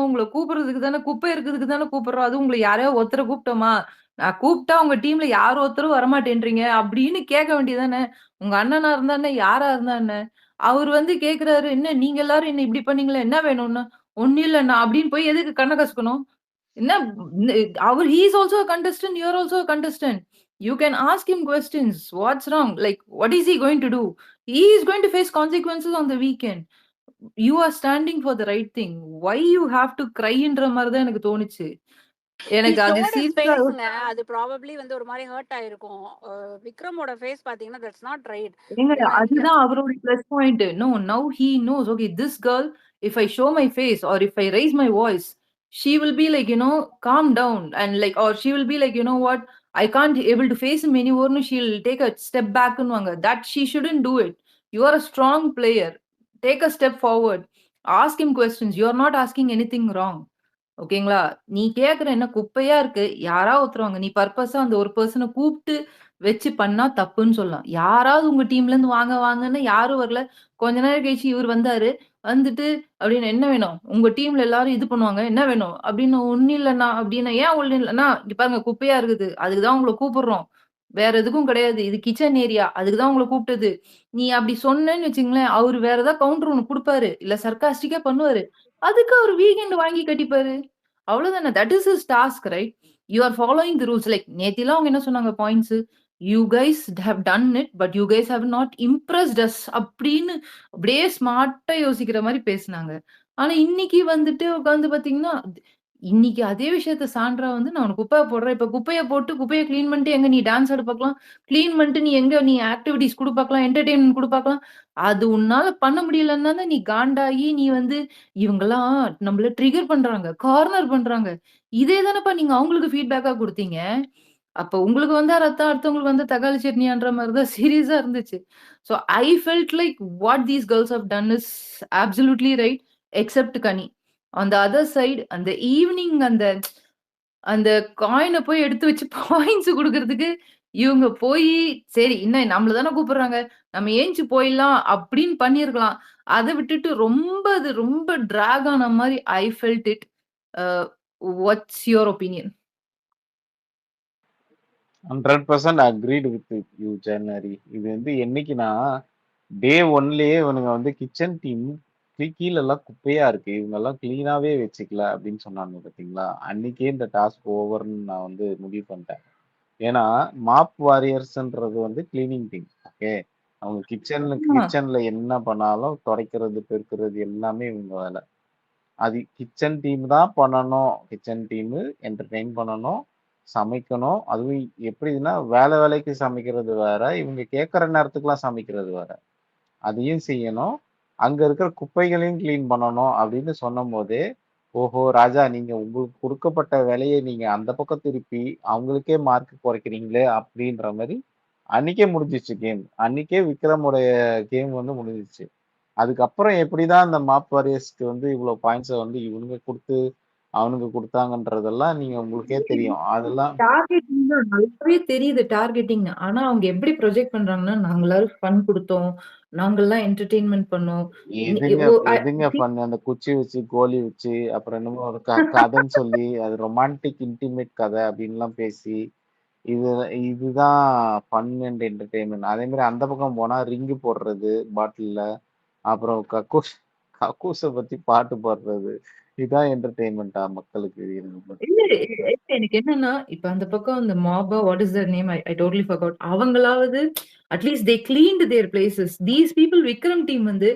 உங்கள கூப்பிடுறதுக்கு தானே குப்பை இருக்கிறதுக்கு தானே கூப்பிடுறோம். அதுவும் உங்கள யாரையோ ஒருத்தர கூப்பிட்டோமா? நான் கூப்பிட்டா உங்க டீம்ல யார் ஒருத்தரும் வரமாட்டேன்றீங்க அப்படின்னு கேட்க வேண்டியது தானே. உங்க அண்ணனா இருந்தா என்ன? யாரா இருந்தா என்ன? அவரு வந்து கேட்கிறாரு, "என்ன நீங்க எல்லாரும் என்ன இப்படி பண்ணீங்களே? என்ன வேணும்னு?" "ஒண்ணும் இல்லண்ணா" அப்படின்னு போய் எதுக்கு கண்ண கசக்கணும்? என்ன அவர் he is also a contestant, you are also a contestant. You can ask him questions. What's wrong? Like, what is he going to do? He is going to face consequences on the weekend. You are standing for the right thing. Why you have to cryன்ற மாரி தான் எனக்கு தோணுச்சு. He எனக்கு அது showed his சீரியஸா faceங்க. அது probably வந்து ஒரு மாரி ஹர்ட் ஆயிருக்கும். விக்ரமோட ஃபேஸ் பாத்தீங்கன்னா, தட்ஸ் நாட் ரைட். ஏங்க ஏன்னா இங்க அதுதான் அவரோட plus point. No, now he knows okay this girl if I show my face or if I raise my voice she will be like calm down and like or she will be like what I can't able to face him anymore no she'll take a step back னுவாங்க that she shouldn't do it. You are a strong player, take a step forward, ask him questions. You are not asking anything wrong. ஓகேங்களா? நீ கேட்குற என்ன குப்பையா இருக்கு. யாரா ஒருத்தருவாங்க. நீ பர்ப்பஸா அந்த ஒரு பெர்சன கூப்ட்டு வச்சு பண்ணா தப்புன்னு சொல்லலாம். யாராவது உங்க டீம்லேருந்து வாங்க வாங்கன்னு யாரும் வரல. கொஞ்ச நேரம் கழிச்சு இவரு வந்தாரு. வந்துட்டு அப்படின்னு என்ன வேணும்? உங்க டீம்ல எல்லாரும் இது பண்ணுவாங்க. என்ன வேணும்? அப்படின்னு ஒண்ணும் இல்லண்ணா அப்படின்னா, ஏன் ஒண்ணும் இல்லண்ணா? இங்க பாருங்க குப்பையா இருக்குது. அதுக்கு தான் உங்கள கூப்பிடுறோம். வேற எதுக்கும் கிடையாது. இது கிச்சன் ஏரியா. அதுக்கு தான் உங்கள கூப்பிட்டது. நீ அப்படி சொன்னேன்னு வச்சுக்கங்களேன், அவரு வேற ஏதாவது கவுண்டர் ஒண்ணு குடுப்பாரு. இல்ல சர்க்காஸ்டிக்கா பண்ணுவாரு. அதுக்கு அவரு வீக்கெண்ட் வாங்கி கட்டிப்பாரு. அவ்வளவுதானே. That is his task right? You are following the rules. Like நேத்திலாம் அவங்க என்ன சொன்னாங்க points? You guys have done it. But you guys have not impressed us அப்படின்னு அப்படியே ஸ்மார்ட்டா யோசிக்கிற மாரி பேசுனாங்க. ஆனா இன்னைக்கு வந்துட்டு உட்கார்ந்து பார்த்தீங்கன்னா, இன்னைக்கு அதே விஷயத்த சாண்ட்ரா வந்து நான் உனக்கு குப்பைய போடுறேன். இப்ப குப்பைய போட்டு குப்பைய கிளீன் பண்ணிட்டு எங்க நீ டான்ஸ் ஆட பார்க்கலாம். கிளீன் பண்ணிட்டு நீ எங்க நீ ஆக்டிவிட்டீஸ் குடு பார்க்கலாம். என்டர்டெயின்மென்ட் குடு பார்க்கலாம். அது உன்னால பண்ண முடியலன்னா தான் நீ காண்டாகி நீ வந்து இவங்கலாம் நம்மள ட்ரிகர் பண்றாங்க. கார்னர் பண்றாங்க. இதே தானப்பா நீங்க அவங்களுக்கு ஃபீட்பேக்கா குடுத்தீங்க. அப்ப உங்களுக்கு வந்தா ரத்தம், அடுத்தவங்களுக்கு வந்து தக்காளி சட்னியான்ற மாரி தான் சீரியஸா இருந்துச்சு. So I felt like what these girls have done is absolutely right except Kani. On the other side அந்த ஈவ்னிங் அந்த அந்த காயின போய் எடுத்து வச்சு பாயிண்ட்ஸ் குடுக்குறதுக்கு, இவங்க போயி சரி இன்ன நம்மள தானே கூப்பிடுறாங்க. நம்ம ஏஞ்ச்சு போயிடலாம் அப்படின்னு பண்ணியிருக்கலாம். அத விட்டுட்டு ரொம்ப அது ரொம்ப டிராக் ஆன மாரி I felt it. Uh what's your opinion? 100% agreed with you ஜனவரி. இது வந்து என்னைக்குன்னா டே ஒன்லயே இவனுங்க வந்து கிச்சன் டீம் கீழெல்லாம் குப்பையா இருக்கு, இவங்கெல்லாம் கிளீனாவே வச்சுக்கல அப்படின்னு சொன்னாங்க பார்த்தீங்களா? அன்னைக்கே இந்த டாஸ்க் ஓவர்ன்னு நான் வந்து முடிவு பண்ணிட்டேன். ஏன்னா மாப் வாரியர்ஸ்ன்றது வந்து கிளீனிங் டீம். ஓகே, அவங்க ஆமா. கிச்சன்ல என்ன பண்ணாலும் துடைக்கிறது பெருக்கிறது எல்லாமே இவங்க வேலை. அது கிச்சன் டீம் தான் பண்ணணும். கிச்சன் டீம் என்டர்டெயின் பண்ணணும், சமைக்கணும். அதுவும் எப்படின்னா வேலைக்கு சமைக்கிறது வேற, இவங்க கேட்குற நேரத்துக்குலாம் சமைக்கிறது வேற. அதையும் செய்யணும். அங்க இருக்கிற குப்பைகளையும் கிளீன் பண்ணணும் அப்படின்னு சொன்னம்போதே, ஓஹோ! ராஜா நீங்க உங்களுக்கு குடுக்கப்பட்ட வேலைய நீங்க அந்த பக்கம் திருப்பி, அவங்களுக்கே மார்க் குறைக்கிறீங்களே அப்படின்ற மாரி அன்னைக்கே முடிஞ்சிருச்சு கேம். அன்னைக்கே விக்ரமுடைய கேம் வந்து முடிஞ்சிருச்சு. அதுக்கப்புறம் எப்படிதான் அந்த மாப் வாரியர்ஸ்க்கு வந்து இவ்வளோ பாயிண்ட்ஸ வந்து இவனுங்க குடுத்து, அவனுங்க குடுத்தாங்கன்றதெல்லாம் நீங்க உங்களுக்கே தெரியும். அதெல்லாம் டார்கெட்டிங் தான் நல்லாவே தெரியுது டார்கெட்டிங்ன்னு. ஆனா அவங்க எப்படி ப்ரொஜெக்ட் பண்றாங்கன்னா, நாங்க எல்லாரும் ஃபன் குடுத்தோம். நாங்கலாம் என்டர்டெயின்மென்ட் பண்ணோம். நி எதுங்க ஒ அ எதுங்க பண்ணு அந்த குச்சி வச்சு, கோலி வச்சு, அப்புறம் என்னமோ ஒரு கதைன்னு சொல்லி, அது ரொமான்டிக் இன்டிமேட் கதை அப்படின்லாம் பேசி, இது இதுதான் ஃபன் அண்ட் என்டர்டெயின்மென்ட். அதே மாரி அந்த பக்கம் போனா ரிங்கு போடுறது பாட்டில்ல, அப்புறம் கக்கூஸ பத்தி பாட்டு பாடுறது. இதான் என்டர்டெயின்மென்ட்டா மக்களுக்கு? எனக்கு இல்ல எனக்கு என்னன்னா, இப்ப அந்த பக்கம் அந்த மாபா what is their name? I totally forgot. அவங்களாவது at least they cleaned their places. These people Vikram team வந்து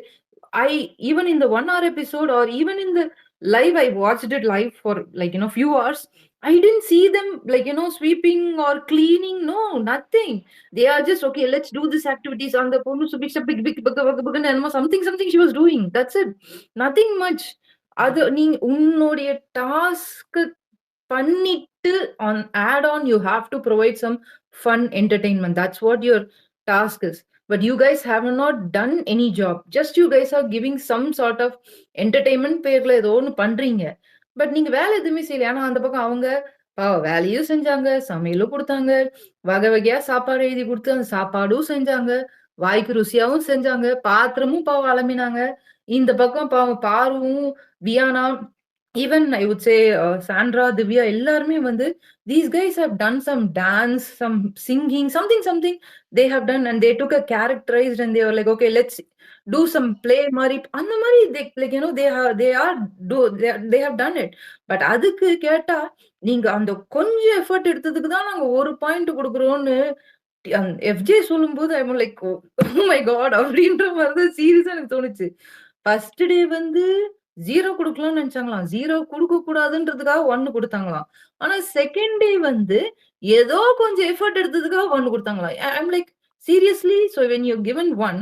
I even in the 1 hour episode or even in the live, I watched it live for like, few hours. I didn't see them like, sweeping or cleaning. No, nothing. They are just, okay, let's do this activities on the phone. So big, something she was doing. That's it. Nothing much. அது நீ உன்னுடைய task பண்ணிட்டு on add on you have to provide some fun entertainment. That's what your task is. But you guys have not done any job. Just you guys are giving some sort of entertainment பேர்ல ஏதோ ஒண்ணு பண்றீங்க. But நீங்க வேலை எதுவுமே செய்யல. ஆனா அந்த பக்கம் அவங்க வேலையும் செஞ்சாங்க, சமையலும் குடுத்தாங்க, வகை வகையா சாப்பாடு எழுதி குடுத்து அந்த சாப்பாடும் செஞ்சாங்க, வாய்க்கு ருசியாவும் செஞ்சாங்க, பாத்திரமும் பாவம் அலம்பினாங்க. இந்த பக்கம் பாவம் பாருவும், Viana even I would say Sandra, Divya, எல்லாருமே வந்து these guys have done some dance, some singing, something they have done, and they took a characterized and they were like, okay, let's do some play மாதிரி அந்த மாதிரி they like they have done it. But அதுக்கு கேட்டா நீங்க அந்த கொஞ்சம் effort எடுத்ததுக்கு தான் நாங்க ஒரு பாயிண்ட் கொடுக்குறோம்னு எஃப்ஜே சொல்லும்போது I like oh my god அப்படின்ற மாதிரி தான் சீரியஸா எனக்கு தோணுச்சு. ஃபர்ஸ்ட் டே வந்து 0 குடுக்கலாம்னு நெனச்சாங்களாம். 0 குடுக்கக் கூடாதுன்றதுக்காக 1 குடுத்தாங்களாம். ஆனா செகண்ட் டே வந்து ஏதோ கொஞ்சம் எஃபோர்ட் எடுத்ததுக்காக 1 குடுத்தாங்களாம். I'm like seriously? So when you given 1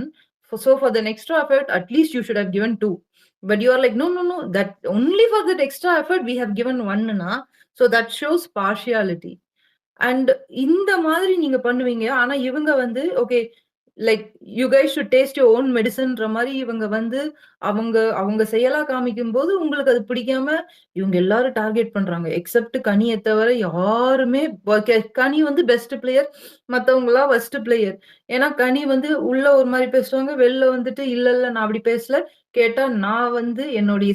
for the extra effort at least you should have given 2. But you are like no, that only for that extra effort we have given 1 na, so that shows partiality. And இந்த மாதிரி நீங்க பண்ணுவீங்க. ஆனா இவங்க வந்து okay like you guys should taste your own மெடிசன்ற மாதிரி இவங்க வந்து அவங்க அவங்க செயலா காமிக்கும் போது உங்களுக்கு அது பிடிக்காம இவங்க எல்லாரும் டார்கெட் பண்றாங்க. எக்ஸப்ட் கனியை தவிர யாருமே கனி வந்து பெஸ்ட் பிளேயர், மத்தவங்க எல்லாம் ஃபர்ஸ்ட் பிளேயர். ஏன்னா கனி வந்து உள்ள ஒரு மாதிரி பேசுவாங்க, வெளில வந்துட்டு இல்ல நான் அப்படி பேசல, கேட்டா நான் வந்து என்னுடைய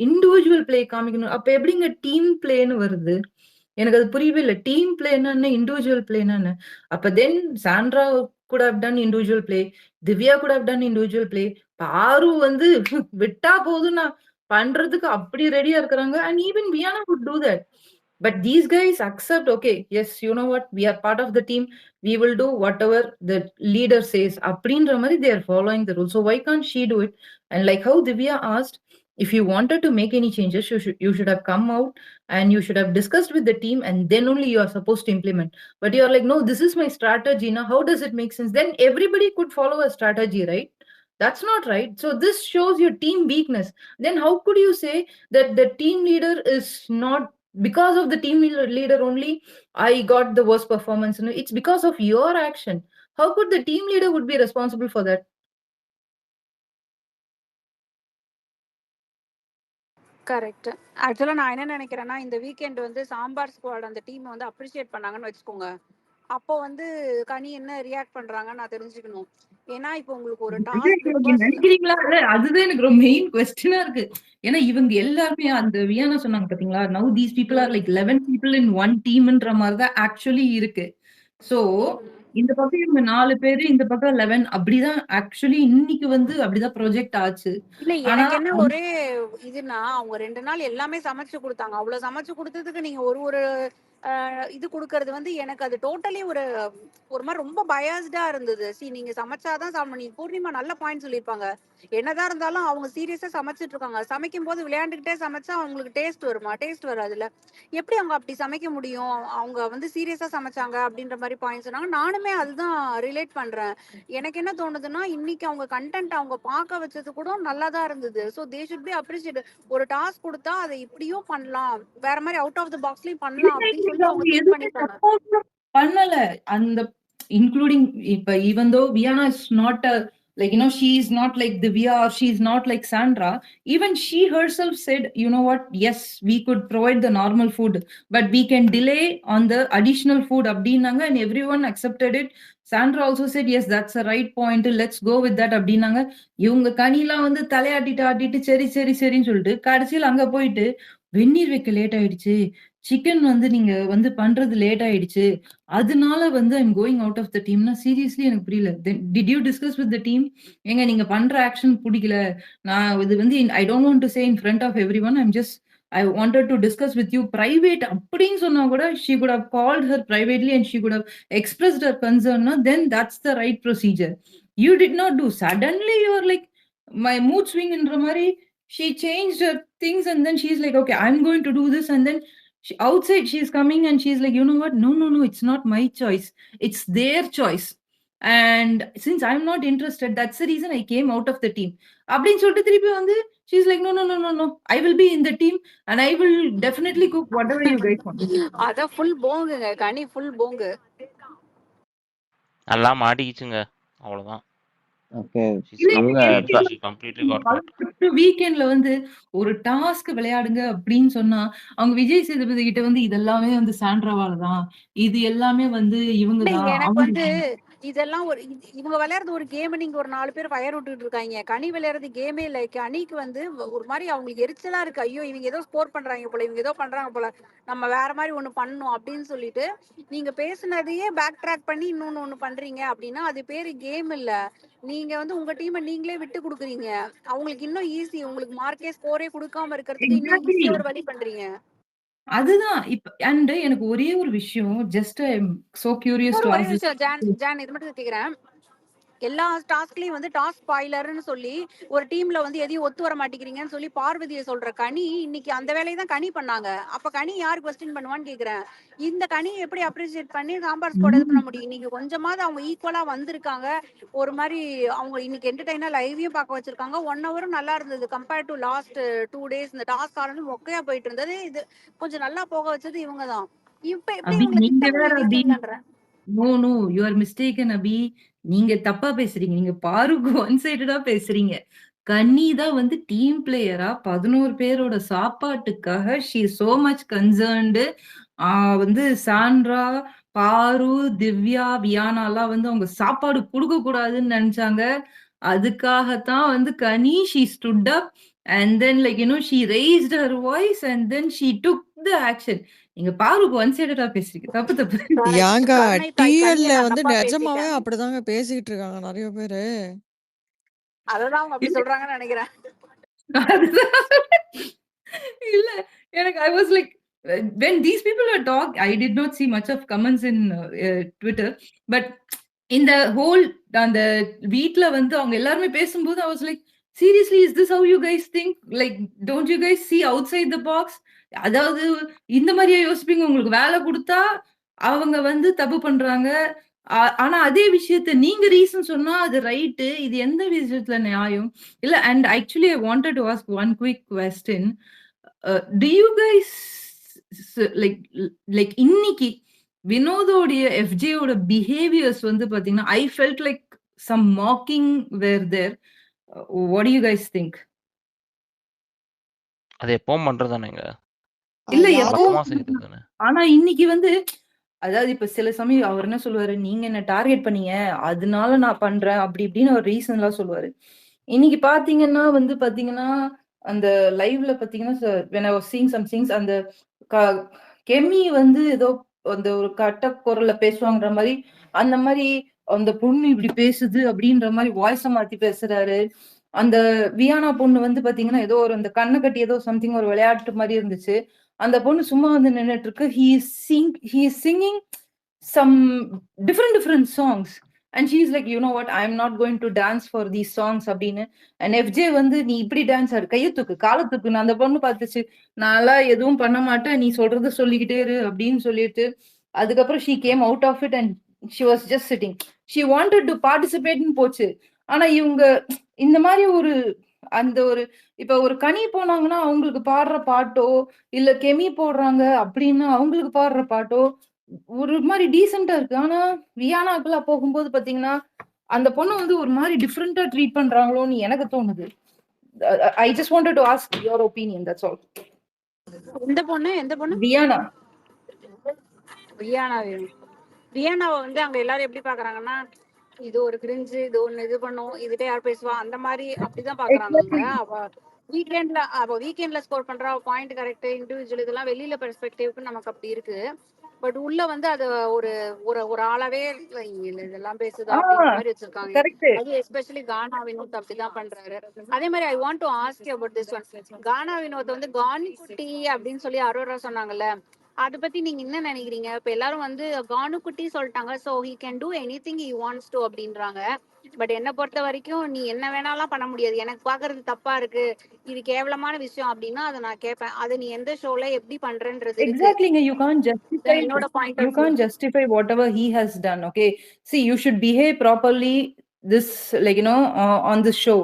இண்டிவிஜுவல் பிளே காமிக்கணும். அப்ப எப்படிங்க டீம் பிளேன்னு வருது? எனக்கு அது புரியவே இல்ல. டீம் பிளேன்னா என்ன? இண்டிவிஜுவல் பிளேன்னா என்ன? அப்ப தென் Sandra could have done individual play. Divya could have done individual play. பாரு வந்து விட்டா போதும் நான் பண்றதுக்கு அப்படி ரெடியா இருக்கிறாங்க. And even Viana would do that. But these guys accept, okay, yes, you know what? We are part of the team. We will do whatever the leader says. அப்படின்ற மாதிரி they are following the rules. So why can't she do it? And like how Divya asked, if you wanted to make any changes, you should have come out and you should have discussed with the team and then only you are supposed to implement. But you are like, no, this is my strategy. Now, how does it make sense? Then everybody could follow a strategy, right? That's not right. So this shows your team weakness. Then how could you say that the team leader is not, because of the team leader only I got the worst performance? No, it's because of your action. How could the team leader would be responsible for that? Correct. ஆக்சுவலா நான் என்ன நினைக்கிறேன்னா, இந்த weekend வந்து sambar squad அந்த team வந்து appreciate பண்ணாங்கன்னு வச்சுக்கோங்க. அப்போ வந்து கனி என்ன ரியாக்ட் பண்றாங்கன்னு நான் தெரிஞ்சுக்கணும். ஏன்னா இப்போ உங்களுக்கு ஒரு டாஸ்க் நினைக்கிறீங்களா? அதுதான் எனக்கு ரொம்ப மெயின் கொஸ்டினா இருக்கு. ஏன்னா இவங்க எல்லாருமே அந்த வியானா சொன்னாங்க பாத்தீங்களா, now these people are like 11 people in one teamன்ற மாதிரி தான் ஆக்சுவலி இருக்கு. சோ இந்த பக்கம் இவங்க 4 பேரு, இந்த பக்கம் 11 அப்படிதான் ஆக்சுவலி இன்னைக்கு வந்து அப்படிதான் ப்ரொஜெக்ட் ஆச்சு. இல்ல எனக்கு என்ன ஒரே இதுனா, அவங்க 2 நாள் எல்லாமே சமைச்சு கொடுத்தாங்க. அவ்வளவு சமைச்சு கொடுத்ததுக்கு நீங்க ஒரு இது கொடுக்கறது வந்து எனக்கு அது டோட்டலி ஒரு மாதிரி ரொம்ப பயாஸ்டா இருந்தது. நீங்க சமைச்சாதான் சாப்பிடணும். நீங்க பூர்ணிமா நல்ல பாயிண்ட் சொல்லியிருப்பாங்க. என்னதான் இருந்தாலும் அவங்க சீரியஸா சமைச்சிட்டு இருக்காங்க. சமைக்கும் போது விளையாண்டுகிட்டே சமைச்சா அவங்களுக்கு டேஸ்ட் வருமா? டேஸ்ட் வராதுல்ல. எப்படி அவங்க அப்படி சமைக்க முடியும்? அவங்க வந்து சீரியஸா சமைச்சாங்க அப்படின்ற மாதிரி பாயிண்ட் சொன்னாங்க. நானுமே அதுதான் ரிலேட் பண்றேன். எனக்கு என்ன தோணுதுன்னா, இன்னைக்கு அவங்க கண்டென்ட் அவங்க பார்க்க வச்சது கூட நல்லா தான் இருந்தது. So they should be appreciate. ஒரு டாஸ்க் கொடுத்தா அதை இப்படியும் பண்ணலாம், வேற மாதிரி அவுட் ஆஃப் த பாக்ஸ்லயும் பண்ணலாம் அப்படின்னு சொல்லி அவங்க திங்க் பண்ணிருக்காங்க. பண்ணல அந்த இன்க்ளூடிங் இப்ப even though Viana is not a like she is not like Divya or she is not like Sandra, even she herself said, you know what, yes, we could provide the normal food but we can delay on the additional food அப்படின்னாங்க. And everyone accepted it. Sandra also said, yes, that's a right point, let's go with that அப்படின்னாங்க. இவங்க கனிலாம் வந்து தலையாட்டிட்டு சரி சரின்னு சொல்லிட்டு கடைசியில் அங்க போயிட்டு வெந்நீர் வைக்க லேட் ஆயிடுச்சு, சிக்கன் வந்து நீங்க வந்து பண்றது லேட் ஆயிடுச்சு, அதனால வந்து I'm going out of the டீம்னா சீரியஸ்லி எனக்கு புரியல. Did you discuss with the team? எங்க நீங்க பண்ற ஆக்ஷன் பிடிக்கல, நான் இது வந்து I don't want to say in front of every one, I'm just I wanted to discuss with you private அப்படின்னு சொன்னா கூட she could have called her privately and she could have expressed her concern. Then that's the right procedure. You did not do. Suddenly you are like my mood swing ன்ற மாதிரி she changed her things and then she's like, okay, I'm going to do this, and then outside she's coming and she's like, you know what, no, it's not my choice, it's their choice, and since I'm not interested, that's the reason I came out of the team அப்படின்னு சொல்லிட்டு திருப்பி வந்து she's like, no, I will be in the team and I will definitely cook whatever you guys want. அத full போங்குங்க, கனி full போங்கு. எல்லாம் மாட்டிக்கிச்சுங்க, அவ்வளவுதான். வீக்கெண்ட்ல வந்து ஒரு டாஸ்க் விளையாடுங்க அப்படின்னு சொன்னா அவங்க விஜய் சேதுபதி கிட்ட வந்து இதெல்லாமே வந்து சாண்ட்ராவால தான், இது எல்லாமே வந்து இவங்க தான். எனக்கு வந்து இதெல்லாம் ஒரு இவங்க விளையாடுறது ஒரு கேம், நீங்க ஒரு 4 பேர் ஃபயர் விட்டுட்டு இருக்காங்க. கனி விளையாடுறது கேமே இல்ல. கனிக்கு வந்து ஒரு மாதிரி அவங்களுக்கு எரிச்சலா இருக்கு. ஐயோ இவங்க ஏதோ ஸ்கோர் பண்றாங்க போல, இவங்க ஏதோ பண்றாங்க போல, நம்ம வேற மாதிரி ஒண்ணு பண்ணணும் அப்படின்னு சொல்லிட்டு நீங்க பேசுனதையே பேக் ட்ராக் பண்ணி இன்னொன்னு ஒண்ணு பண்றீங்க அப்படின்னா அது பேரு கேம் இல்ல. நீங்க வந்து உங்க டீமை நீங்களே விட்டு கொடுக்குறீங்க. அவங்களுக்கு இன்னும் ஈஸி, உங்களுக்கு மார்க்கே ஸ்கோரே கொடுக்காம இருக்கிறதுக்கு இன்னும் எக்ஸாக்ட்லி ஈஸியா ஒரு வழி பண்றீங்க. அதுதான் அண்ட் எனக்கு ஒரே ஒரு விஷயம், just I am so curious to ஒரே ஆஸ்க் விஷயம் ஜான் இது மட்டும் கேக்குறேன். எல்லா டாஸ்க்லயும் வந்து டாஸ்க் ஸ்பாயிலர்னு சொல்லி ஒரு டீம்ல வந்து எதையும் ஒத்து வர மாட்டேங்கிறீங்கன்னு சொல்லி பார்வதியை சொல்ற கனி இன்னைக்கு அந்த வேலையை தான் கனி பண்ணாங்க. அப்ப கனி யார் கொஸ்டின் பண்ணுவான்னு கேக்குறேன். இந்த கனி எப்படி அப்ரிசியேட் பண்ணி சாம்பார் ஸ்குவாட் இது பண்ண முடியும்? இன்னைக்கு கொஞ்சமாவது அவங்க ஈக்குவலா வந்திருக்காங்க. ஒரு மாதிரி அவங்க இன்னைக்கு என்டர்டைனா லைவையும் பார்க்க வச்சிருக்காங்க. 1 ஹவரும் நல்லா இருந்தது கம்பேர்ட் டு லாஸ்ட் 2 days. இந்த டாஸ்க் ஆரம்பி மொக்கையா போயிட்டு இருந்தது. இது கொஞ்சம் நல்லா போக வச்சது இவங்க தான். இப்ப எப்படி அபி, இவங்களை நீங்க திட்ட வேற முடியுது அபி. இல்லைன்ற no no you are mistaken Abhi. நீங்க தப்பா பேசுறீங்க. நீங்க பாருக்கு ஒன் சைடடா பேசுறீங்க. கன்னி தான் வந்து டீம் பிளேயரா 11 பேரோட சாப்பாட்டுக்காக ஷீ சோ மச் கன்சர்ன்டு. வந்து சாண்ட்ரா, பாரு, திவ்யா, வியானாலாம் வந்து அவங்க சாப்பாடு கொடுக்க கூடாதுன்னு நினைச்சாங்க. அதுக்காகத்தான் வந்து கனி she stood up and then she raised her voice and then she took the action. நீங்க பாருக்கு ஒன் சைடடா பேசுறீங்க. தப்பு தப்பு. ஏங்க கருணை தாய் கனியை டிஎல்ல நான் வந்து தப்பா நிஜமாவே பேசிட்டேன். அப்படிதாங்க பேசிக்கிட்டு இருக்காங்க நிறைய பேரு. அததான் அவங்க அப்படி இல்ல சொல்றாங்கன்னு நினைக்கிறேன். அதுதான். இல்ல எனக்கு I was like when these people were talk I did not see much of comments in Twitter, but in the whole அந்த வீட்ல வந்து அவங்க எல்லாருமே பேசும்போது I was like seriously is this how you guys think, like don't you guys see outside the box? அதாவது இந்த மாதிரியா யோசிப்பீங்க? உங்களுக்கு வேலை கொடுத்தா அவங்க வந்து தப்பு பண்றாங்க. ஆனா அதே விஷயத்த நீங்க ரீசன் சொன்னா அது ரைட்டு. இது எந்த விஷயத்துல நியாயம்? இல்ல and actually I wanted to ask one quick question. To you guys like இன்னைக்கு வினோதோடைய எஃப்ஜேயோட பிஹேவியர்ஸ் வந்து பாத்தீங்கன்னா I felt like some mocking where there. What do you guys think? அது எப்பவும் பண்றதுதானேங்க. இல்ல யாரு எப்பவும் வழக்கமா செய்யறதுதானே. ஆனா இன்னைக்கு வந்து அதாவது இப்ப சில சமயம் அவர் என்ன சொல்லுவாரு, நீங்க என்ன டார்கெட் பண்ணீங்க அதனால நான் பண்றேன் அப்படி இப்படின்னு ஒரு ரீசன் எல்லாம் சொல்லுவாரு. இன்னைக்கு பாத்தீங்கன்னா வந்து பாத்தீங்கன்னா அந்த லைவ்ல பாத்தீங்கன்னா when I was seeing some things அந்த கெமி வந்து ஏதோ அந்த ஒரு கட்ட குரல்ல பேசுவாங்கற மாதிரி அந்த மாதிரி அந்த பொண்ணு இப்படி பேசுது அப்படின்ற மாதிரி வாய்ஸ மாத்தி பேசுறாரு. அந்த வியானா பொண்ணு வந்து பாத்தீங்கன்னா ஏதோ ஒரு அந்த கண்ணை கட்டி ஏதோ சம்திங் ஒரு விளையாட்டு மாதிரி இருந்துச்சு. அந்த பொண்ணு சும்மா வந்து நின்னுட்டு இருக்கு. He is singing some different songs and she is like, you know what, I am not going to dance for these songs அப்படின்னு. and FJ வந்து நீ இப்படி டான்ஸ் ஆடு, கையை தூக்கு, காலை தூக்கு. அந்த பொண்ணு பார்த்துச்சு, நான்லாம் எதுவும் பண்ண மாட்டேன், நீ சொல்றத சொல்லிக்கிட்டே இரு அப்படின்னு சொல்லிட்டு அதுக்கப்புறம் she came out of it and she was just sitting. She wanted to participate ன்னு போச்சு. ஆனா இவங்க இந்த மாதிரி ஒரு அந்த ஒரு இப்ப ஒரு கனி போனாங்கன்னா அவங்களுக்கு பாடுற பாட்டோ இல்ல கெமி போடுறாங்க அப்படின்னா அவங்களுக்கு பாடுற பாட்டோ ஒரு மாதிரி டீசென்ட்டா இருக்கு. ஆனா வியானாக்குலாம் போகும்போது பாத்தீங்கன்னா அந்த பொண்ணு வந்து ஒரு மாதிரி டிஃப்ரெண்டா ட்ரீட் பண்றாங்களோன்னு எனக்கு தோணுது. I just wanted to ask your opinion, that's all. எந்த பொண்ணு வியானா. வியானாவை வந்து அங்க எல்லாரும் எப்படி பாக்குறாங்கன்னா, இது ஒரு கிரிஞ்சு, இது ஒண்ணு இது பண்ணும், இதுகிட்ட யார் பேசுவா அந்த மாதிரி அப்படிதான் பாக்குறாங்க. அவ வீக்கெண்ட்ல ஸ்கோர் பண்றா, பாயிண்ட் கரெக்ட், இண்டிவிஜுவல் இதெல்லாம் வெளியில பெர்ஸ்பெக்டிவ்க்கு நமக்கு அப்படி இருக்கு. பட் உள்ள வந்து அது ஒரு ஒரு ஒரு ஆளாவே இதெல்லாம் பேசுதா அப்படின்ற மாதிரி வச்சிருக்காங்க. அது எஸ்பெஷலி கானா வினோத் அப்படிதான் பண்றாரு. அதே மாதிரி I want to ask you about this one. Gana Vinoth வந்து கான் குட்டி அப்படின்னு சொல்லி அரோரா சொன்னாங்கல்ல, அதை பத்தி நீங்க என்ன நினைக்கிறீங்க? இப்ப எல்லாரும் வந்து கானு குட்டி சொல்லிட்டாங்க, so he can do anything he wants to அப்படின்றாங்க. பட் என்ன பொறுத்த வரைக்கும் நீ என்ன வேணாலும் பண்ண முடியாது, எனக்கு பாக்குறது தப்பா இருக்கு, இது கேவலமான விஷயம் அப்படின்னா அதை நான் கேட்பேன். அது நீ எந்த ஷோல எப்படி பண்றன்றது இருக்கு. Exactly, you can't justify. என்னோட point You can't justify whatever he has done. Okay, see, you should behave properly. This, like on this show,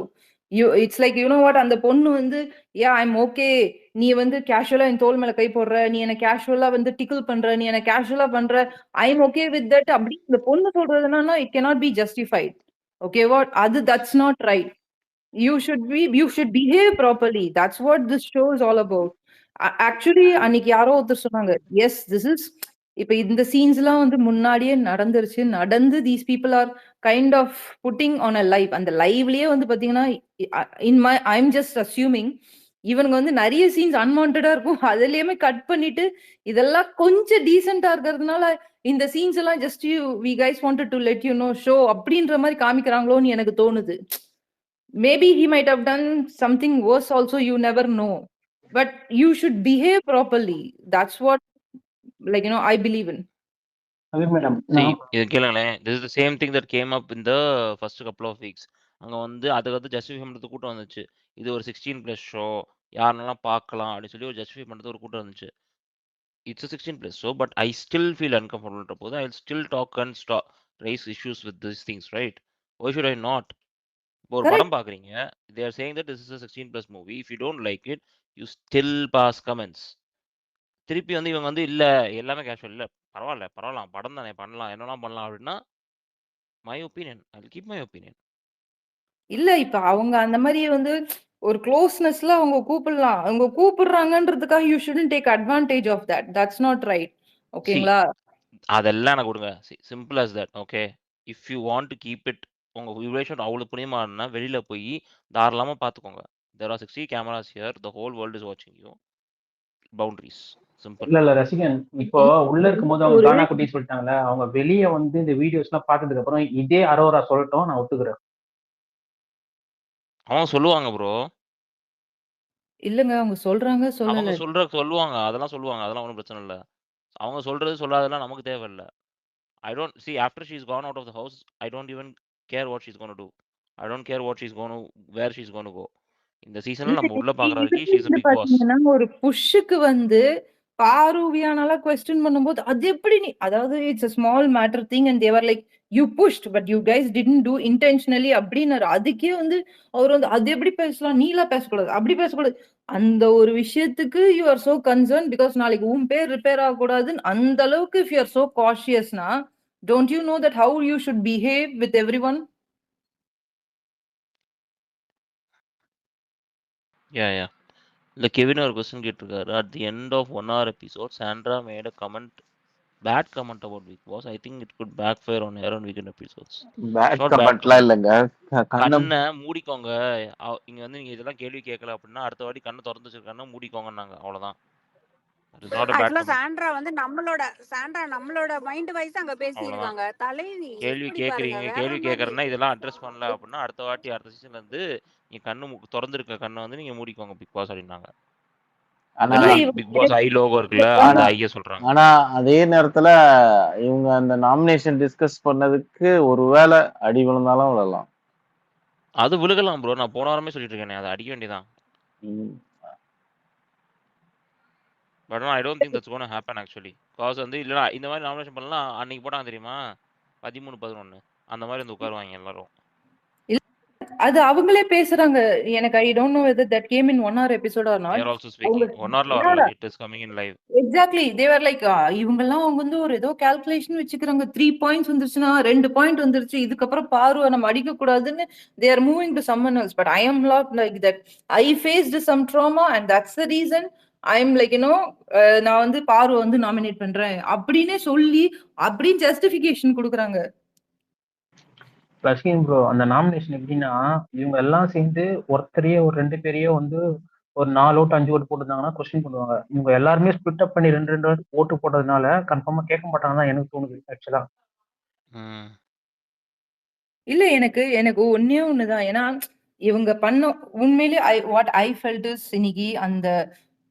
it's like what, அந்த பொண்ணு வந்து yeah I'm okay, நீ வந்து கேஷுவலா என் தோள் மேல கை போடுற, நீ என்ன கேஷுவலா வந்து டிக்கிள் பண்ற, நீ என்ன கேஷுவலா பண்ற, I'm okay with that அப்படி இந்த பொண்ணு சொல்றதுன்னா it cannot be justified. Okay, what அது that's not right. You should behave properly. That's what this show is all about. Actually அன்னைக்கு யாரோ ஒருத்தர் சொன்னாங்க, yes this is இப்ப இந்த சீன்ஸ்லாம் வந்து முன்னாடியே நடந்துருச்சு. நடந்து these people are kind of putting on a live. அந்த லைவ்லயே வந்து பார்த்தீங்கன்னா, ஐ அம் ஜஸ்ட் அஸ்யூமிங் இவனுங்க வந்து நெறைய சீன்ஸ் அன்வான்டடா இருக்கும். அதுலயுமே கட் பண்ணிட்டு, இதெல்லாம் கொஞ்சம் டீசென்ட்டா இருக்கிறதுனால, இந்த சீன்ஸ் எல்லாம் just we guys wanted to let you know show அப்படின்ற மாரி காமிக்கிறாங்களோன்னு எனக்கு தோணுது. Maybe he might have done something worse also you never know. But you should behave properly. That's what I believe in. அது madam See, நான் இது கேளுங்களேன். This is the same thing that came up in the first couple of weeks. அங்க வந்து அதுக்கு வந்து justify பண்றதுக்கு கூட்டம் வந்துச்சு. இது ஒரு 16+ ஷோ. யாருனாலும் பார்க்கலாம் அப்படின்னு சொல்லி ஒரு ஜஸ்டிஃபை பண்றதுக்கு ஒரு கூட்டம் வந்துச்சு. It's a 16+ show, but I still feel uncomfortable ன்ற போது I'll still talk and raise issues with these things, right? Why should I not? இப்போ ஒரு Correct. படம் பார்க்குறீங்க. They are saying that this is a 16+ movie. If you don't like it, you still pass comments. திருப்பி வந்து இவங்க வந்து இல்ல எல்லாமே கேஷுவல் இல்ல பரவாயில்ல பரவாயில்ல படம் தானே பண்ணலாம் என்னெல்லாம் பண்ணலாம் அப்படின்னா my opinion I will keep my opinion இல்ல இப்ப அவங்க அந்த மாரி வந்து ஒரு க்ளோஸ்னஸ்ல அவங்க கூப்பிடலாம். அவங்க கூப்பிடுறாங்கன்றதுக்காக you shouldn't take advantage of that. That's not right. சி ஓகேங்களா? அதெல்லாம் எனக்கு கொடுங்க simple as that okay if you want to keep it உங்க ரிலேஷன் அவ்வளோ புனியமா இருந்தா வெளியில போய் தாராளமா பார்த்துக்கோங்க there are 60 cameras here the whole world is watching you boundaries simple இல்ல ரசிகன் இப்போ உள்ள இருக்கும்போது அவங்க ஒரு கானா குட்டி சொல்லிட்டாங்கல்ல அவங்க வெளியே வந்து இந்த வீடியோஸ் எல்லாம் பார்த்ததுக்கு அப்புறம் இதே அரோரா சொல்லட்டும் நான் ஒத்துக்கிறேன். அவங்க சொல்லுவாங்க ப்ரோ இல்லங்க அவங்க சொல்றாங்க, அவங்க சொல்லல. சொல்லுவாங்க அதெல்லாம் ஒன்றும் பிரச்சனை இல்லை அவங்க சொல்றது சொல்லாதெல்லாம் நமக்கு தேவையில்லை I don't see after she's gone out of the house. I don't even care what she's going to do. I don't care what she's going to where she's going to go. இந்த சீசன்ல இல்ல நம்ம உள்ள பார்க்குற இதுவே வரைக்கும் she's a வந்து big boss. பாத்தீங்கன்னா, ஒரு புஷ்ஷுக்கு வந்து பாரு, வியானாலாம் கொஸ்டின் பண்ணும்போது, அது எப்படி நீ அதாவது it's a small matter thing and they were like you pushed but you guys didn't do intentionally அப்டின்னாரு. அதுக்கே வந்து அவர் வந்து அது எப்படி பேசலாம்? நீலாம் பேசக்கூடாது. அப்படி பேசக்கூடாது. அந்த ஒரு விஷயத்துக்கு you are so concern because நாளைக்கு உன் பேர் ரிப்பேர் ஆகக்கூடாதுன்னு அந்த அளவுக்கு இஃப் யூ ஆர் சோ காஷியஸ்னா, don't you know that how you should behave with everyone? Yeah. இல்ல கெவின் ஒரு கொஸ்டின் கேட்டிருக்காரு. At the end of 1 hour episode, Sandra made a bad comment about Big Boss. I think it could backfire on her on weekend episodes. Bad Not bad கமெண்ட்லாம் comment. இல்லைங்க. கண்ணம் கண்ணை மூடிக்கோங்க. இங்க வந்து நீங்க இதெல்லாம் கேள்வி கேட்கல அப்படின்னா அடுத்த வாட்டி கண்ணை திறந்து வச்சிருக்காங்கன்னா மூடிக்கோங்கன்னாங்க. அவ்வளவுதான். It is not a bad ஆக்சுவலா comment. சாண்ட்ரா நம்மளோட மைண்ட் வைஸ் அங்க பேசி அவ்வளவுதான். இருக்காங்க. தலைவி கேள்வி எப்படி பாருங்க கேட்குறீங்க வேற கேள்வி மாதிரி. கேட்குறேன்னா இதெல்லாம் அட்ரஸ் பண்ணல அப்படின்னா அடுத்த வாட்டி அடுத்த சீசன்ல இருந்து நீங்க திறந்திருக்க கண்ணை வந்து நீங்க மூடிக்கோங்க பிக் பாஸ் அப்படின்னாங்க. ஆனா இல்ல அதான் இவங்க பிக் பாஸ் ஐ லோகோ இருக்குல்ல அந்த ஆனா ஐய சொல்றாங்க. ஆனா அதே நேரத்துல இவங்க அந்த நாமினேஷன் டிஸ்கஸ் பண்ணதுக்கு ஒருவேளை அடி விழுந்தாலும் விழலாம். அது விழுகலாம் ப்ரோ. நான் போன வாரமே சொல்லிட்டு இருக்கேனே அதை அடிக்க வேண்டியதான். ம். But I don't think that's gonna happen actually. Cause வந்து இல்லைனா இந்த மாதிரி நாமினேஷன் பண்ணலாம் அன்னைக்கு போட்டாங்க தெரியுமா 13-11 அந்த மாதிரி வந்து உட்காருவாங்க எல்லாரும். அது அவங்களே பேசுறாங்க. எனக்கு I don't know whether that came in 1 hour episode or They not. are also speaking. 1 hourல அவங்க வரல. It is coming in live. Exactly they were like இவங்கெல்லாம் அவங்க வந்து ஒரு ஏதோ கால்குலேஷன் வச்சுக்கிறாங்க. 3 பாயிண்ட்ஸ் வந்துருச்சுன்னா 2 பாயிண்ட் வந்துருச்சு. இதுக்கப்புறம் பாருவ நம்ம அடிக்க கூடாதுன்னு they are moving to someone else. But I am not like that. I faced some trauma and that's the reason I am like நான் வந்து பார்வ வந்து நாமினேட் பண்றேன் அப்படின்னே சொல்லி அப்படின்னு ஜஸ்டிபிகேஷன் கொடுக்குறாங்க. ரசிகன் ப்ரோ அந்த நாமினேஷன் எப்படின்னா இவங்க எல்லாம் சேர்ந்து ஒருத்தரையே ஒரு 2 பேரையோ வந்து ஒரு 4 ஓட்டு 5 ஓட்டு போட்டுருந்தாங்கன்னா கொஸ்டின் பண்ணுவாங்க. இவங்க எல்லாருமே ஸ்பிளிட் அப் பண்ணி 2 ஓட்டு போட்டதுனால கன்ஃபார்மா கேட்க மாட்டாங்கன்னு தான் எனக்கு தோணுது ஆக்சுவலா. இல்ல எனக்கு ஒண்ணே ஒண்ணுதான். ஏன்னா இவங்க பண்ண உண்மையிலேயே வாட் ஐ ஃபெல்ட் இஸ் இன்னைக்கு அந்த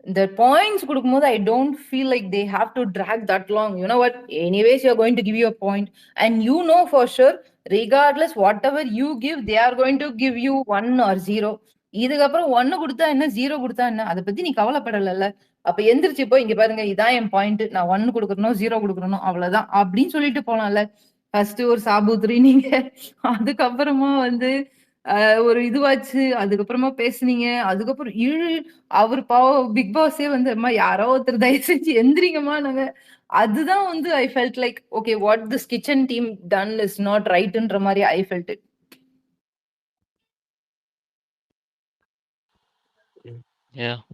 இந்த பாயிண்ட்ஸ் கொடுக்கும்போது I don't feel like they have to drag that long. You know what anyways you are going to give you a point and you know for sure regardless whatever you give they are going to give you 1 or 0. இதுக்கப்புறம் 1 கொடுத்தா என்ன 0 கொடுத்தா என்ன அதை பத்தி நீ கவலைப்படல. அப்ப எந்திரிச்சு போய் இங்க பாருங்க இதான் என் பாயிண்ட், நான் 1 கொடுக்கறனோ 0 கொடுக்கறனோ அவ்வளவுதான் அப்படின்னு சொல்லிட்டு போலாம்ல. ஃபர்ஸ்ட் ஒரு சாபுத்ரி நீங்க, அதுக்கப்புறமா வந்து ஒரு இதுவாச்சு, அதுக்கப்புறமா பேசுனீங்க. அதுக்கப்புறம் அவரு பாவம் பிக் பாஸே வந்து அம்மா யாரோ ஒருத்தர் தயவு செஞ்சு எந்திரிங்கம்மா நாங்க. அதுதான் வந்து I felt like okay what this kitchen team done is not ரைட்ன்ற மாதிரி ஐ ஃபெல்ட் இட்.